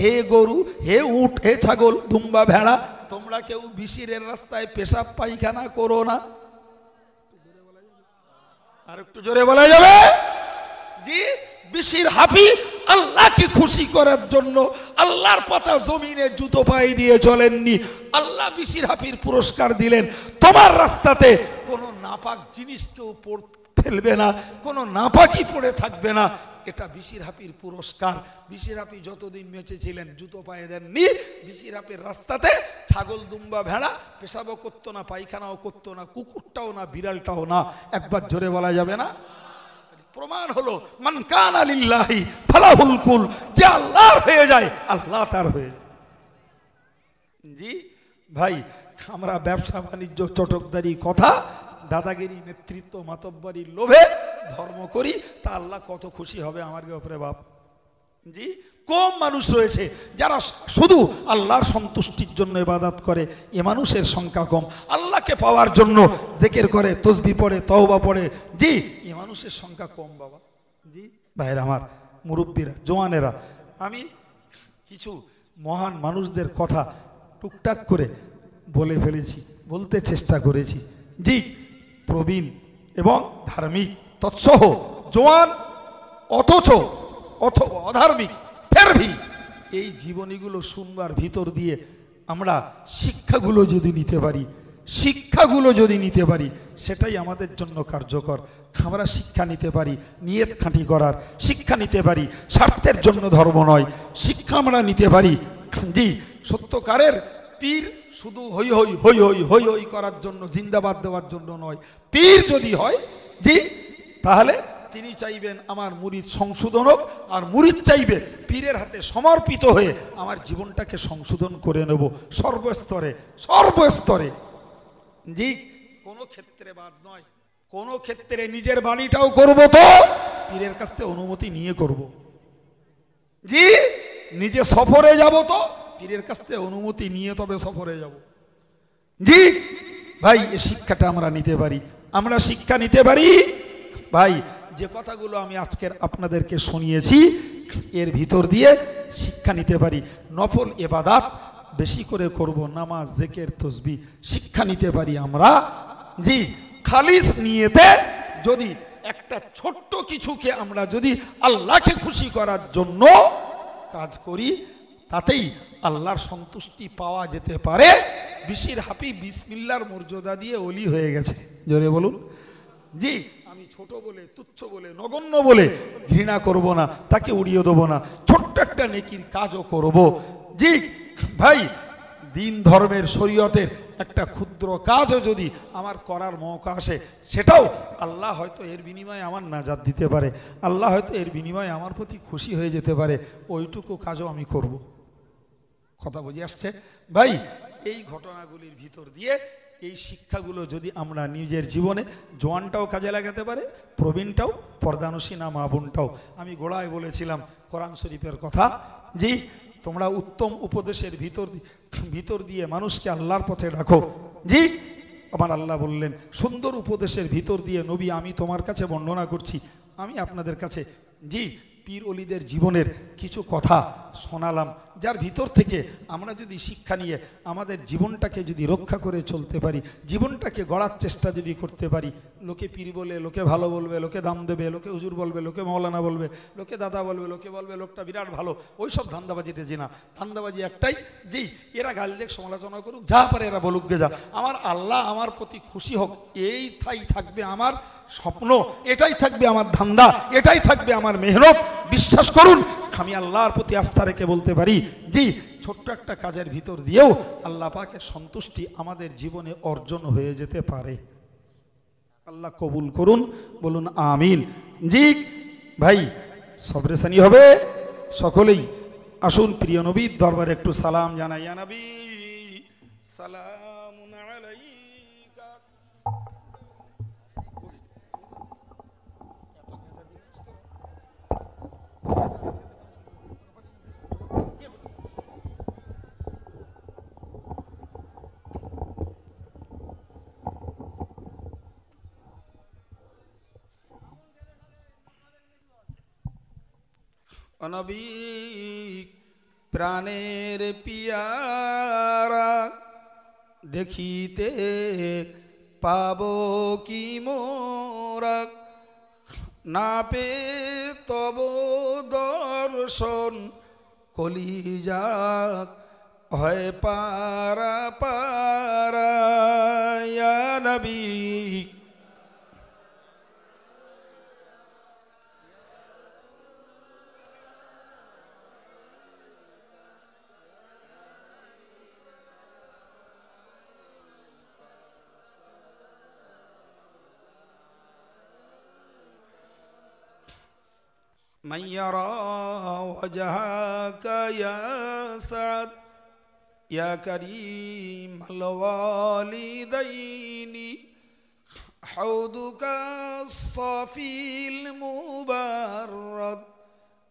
হে গরু, হে উট, হে ছাগল, দুম্বা, ভেড়া, তোমরা কেউ বিশিরের রাস্তায় পেশাব পায়খানা করো না। আর একটু জোরে বলা যাবে? জি, বিশির হাফি আল্লাহকে খুশি করার জন্য আল্লাহর পাতা জমিনে জুতো পায়ে দিয়ে চলেননি। আল্লাহ বিশির হাফির পুরস্কার দিলেন, তোমার রাস্তাতে কোনো নাপাক জিনিস কেউ ফেলবে না, কোনো নাপাকি পড়ে থাকবে না। এটা বিশির হাফির পুরস্কার। বিশির হাফি যতদিন বেঁচে ছিলেন জুতো পায়ে দেননি। বিশির হাফির রাস্তাতে ছাগল, দুম্বা, ভেড়া পেশাবও করতো না, পায়খানাও করতো না, কুকুরটাও না, বিড়ালটাও না। একবার জোরে বলা যাবে না? প্রমাণ হলো মান কানা লিল্লাহি ফালাহুল কুল, যে আল্লাহর হয়ে যায় আল্লাহ তার হয়ে যায়। জি ভাই, আমরা ব্যবসা বাণিজ্য, চটকদারি কথা, দাদাগিরি, নেতৃত্ব, মাতব্বরির লোভে ধর্ম করি, তা আল্লাহ কত খুশি হবে আমার উপরে বাপ। জি, কম মানুষ রয়েছে যারা শুধু আল্লাহর সন্তুষ্টির জন্য ইবাদত করে, এ মানুষের সংখ্যা কম। আল্লাহকে পাওয়ার জন্য জিকির করে, তাসবিহ পড়ে, তওবা পড়ে, জি, এ মানুষের সংখ্যা কম বাবা। জি ভাইরা আমার, মুরব্বীরা, জওয়ানেরা, আমি কিছু মহান মানুষদের কথা টুকটাক করে বলে ফেলেছি, বলতে চেষ্টা করেছি। জি, প্রবীণ এবং ধার্মিক তৎসহ জোয়ান অথচ অথবা অধার্মিক ফের ভি, এই জীবনীগুলো শুনবার ভিতর দিয়ে আমরা শিক্ষাগুলো যদি নিতে পারি, শিক্ষাগুলো যদি নিতে পারি, সেটাই আমাদের জন্য কার্যকর। আমরা শিক্ষা নিতে পারি নিয়ত খাঁটি করার, শিক্ষা নিতে পারি স্বার্থের জন্য, ধর্ম নয়। শিক্ষা আমরা নিতে পারি জি সত্যকারের পীর শুধু হই হই হই হই হই হই করার জন্য, জিন্দাবাদ দেওয়ার জন্য নয়। পীর যদি হয় জি, তাহলে তিনি চাইবেন আমার মুরিদ সংশোধন হোক, আর মুরিদ চাইবে পীরের হাতে সমর্পিত হয়ে আমার জীবনটাকে সংশোধন করে নেব সর্বস্তরে, সর্বস্তরে জি। কোনো ক্ষেত্রে বাদ নয়, কোনো ক্ষেত্রে নিজের বাণীটাও করব তো পীরের কাছ থেকে অনুমতি নিয়ে করব জি। নিজে সফরে যাব তো পীরের কাছ থেকে অনুমতি নিয়ে তবে সফরে যাব জি। ভাই এই শিক্ষাটা আমরা নিতে পারি, আমরা শিক্ষা নিতে পারি। ভাই যে কথাগুলো আমি আজকের আপনাদেরকে শুনিয়েছি এর ভিতর দিয়ে শিক্ষা নিতে পারি। নফল ইবাদত বেশি করে করব, নামাজ, জিকির, তাসবিহ শিক্ষা নিতে পারি আমরা জি। খালিস নিয়েতে যদি একটা ছোট্ট কিছুকে আমরা যদি আল্লাহকে খুশি করার জন্য কাজ করি, তাতেই আল্লাহর সন্তুষ্টি পাওয়া যেতে পারে। বিশির হাফি বিসমিল্লাহর মর্যাদা দিয়ে ওলি হয়ে গেছে, জোরে বলুন জি। আমি ছোট বলে, তুচ্ছ বলে, নগণ্য বলে ঘৃণা করব না, তাকে উড়িয়ে দেবো না, ছোট্ট একটা নেকির কাজও করব জি। ভাই দিন ধর্মের শরীয়তের একটা ক্ষুদ্র কাজও যদি আমার করার মৌকা আসে, সেটাও আল্লাহ হয়তো এর বিনিময়ে আমার নাজাত দিতে পারে, আল্লাহ হয়তো এর বিনিময়ে আমার প্রতি খুশি হয়ে যেতে পারে, ওইটুকু কাজও আমি করব। কথা বুঝে আসছে ভাই? এই ঘটনাগুলির ভিতর দিয়ে এই শিক্ষাগুলো যদি আমরা নিজের জীবনে, জোয়ানটাও কাজে লাগাতে পারে, প্রবীণটাও, পর্দানসীনা মা বোনটাও। আমি গোড়ায় বলেছিলাম কোরআন শরীফের কথা জি। তোমরা উত্তম উপদেশের ভিতর দিয়ে মানুষকে আল্লাহর পথে রাখো জি। আমার আল্লাহ বললেন সুন্দর উপদেশের ভিতর দিয়ে নবী আমি তোমার কাছে বর্ণনা করছি, আমি আপনাদের কাছে জি পীর অলিদের জীবনের কিছু কথা শোনালাম, যার ভিতর থেকে আমরা যদি শিক্ষা নিয়ে আমাদের জীবনটাকে যদি রক্ষা করে চলতে পারি, জীবনটাকে গড়ার চেষ্টা যদি করতে পারি। লোকে পীর বলে, লোকে ভালো বলবে, লোকে দাম দেবে, লোকে হুজুর বলবে, লোকে মৌলানা বলবে, লোকে দাদা বলবে, লোকে বলবে লোকটা বিরাট ভালো, ওই সব ধান্দাবাজিটা জি না। ধান্দাবাজি একটাই জি, এরা গালি দেখ, সমালোচনা করুক, যা পারে এরা বলুক গে যা, আমার আল্লাহ আমার প্রতি খুশি হোক, এইটাই থাকবে আমার স্বপ্ন, এটাই থাকবে আমার ধান্দা, এটাই থাকবে আমার মেহনত। বিশ্বাস করুন আমি আল্লাহর প্রতি আস্থা রেখে বলতে পারি জি, ছোট্ট একটা কাজের ভিতর দিয়েও আল্লাহ পাকের সন্তুষ্টি আমাদের জীবনে অর্জন হয়ে যেতে পারে। আল্লাহ কবুল করুন, বলুন আমিন জি। ভাই সবরেসানি হবে সকলেই। আসুন প্রিয় নবীর দরবারে একটু সালাম জানাই। ইয়া নবী সালামুন আলাইকা। নবী প্রাণের পিয়ারা দেখিতে পাব কি মোরা, না পে তব দর্শন কলিজা হয় পারা পারা। ইয়া নবী من يرى وجهك يا سعد يا كريم الوالدين، حوضك الصافي المبرد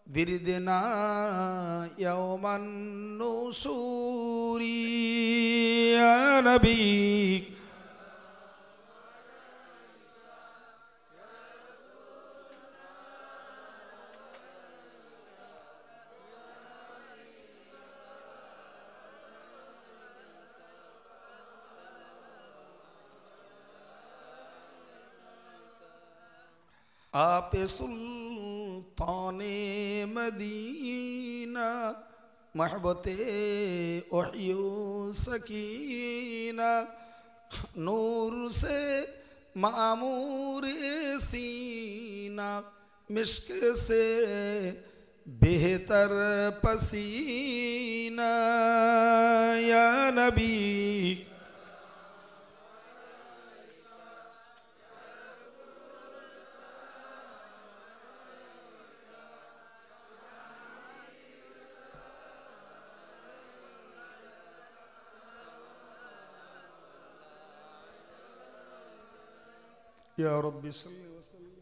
بردنا يوم النشور. يا نبي आप सुल्ताने मदीना महबते ओहियो सकीना नूर से मामूर सीना मिश्क से बेहतर पसीना या नबी या रब्बी सल्ली व सल्लिम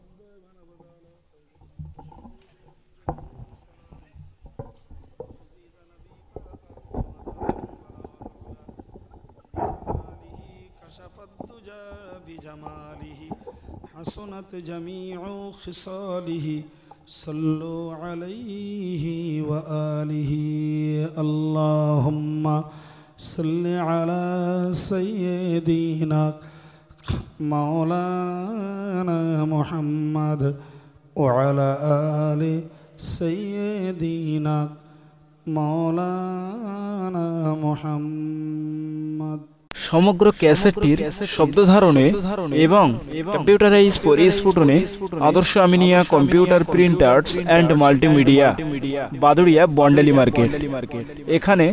कशफत दुजा बिजमालिही हसनत जमीउ खिसालिही सल्लु अलैहि व आलिही अल्लाहुम्मा सल्लि अला सय्यिदिना मौलाना मुहम्मद वअला आलि सय्यिदिना मौलाना मुहम्मद। সমগ্র ক্যাসেটটির শব্দ ধারণে এবং কম্পিউটারাইজ পরিস্ফুটনে Adarsha Aminia computer printers and multimedia, Baduria, বন্ডেলি মার্কেট। এখানে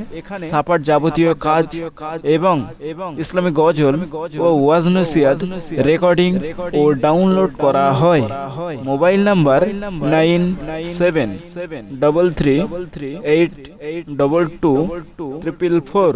ছাপার যাবতীয় কাজ এবং ইসলামিক গজল ও ওয়াজ নসিহত রেকর্ডিং ও ডাউনলোড করা হয়। Mobile number 977338224444।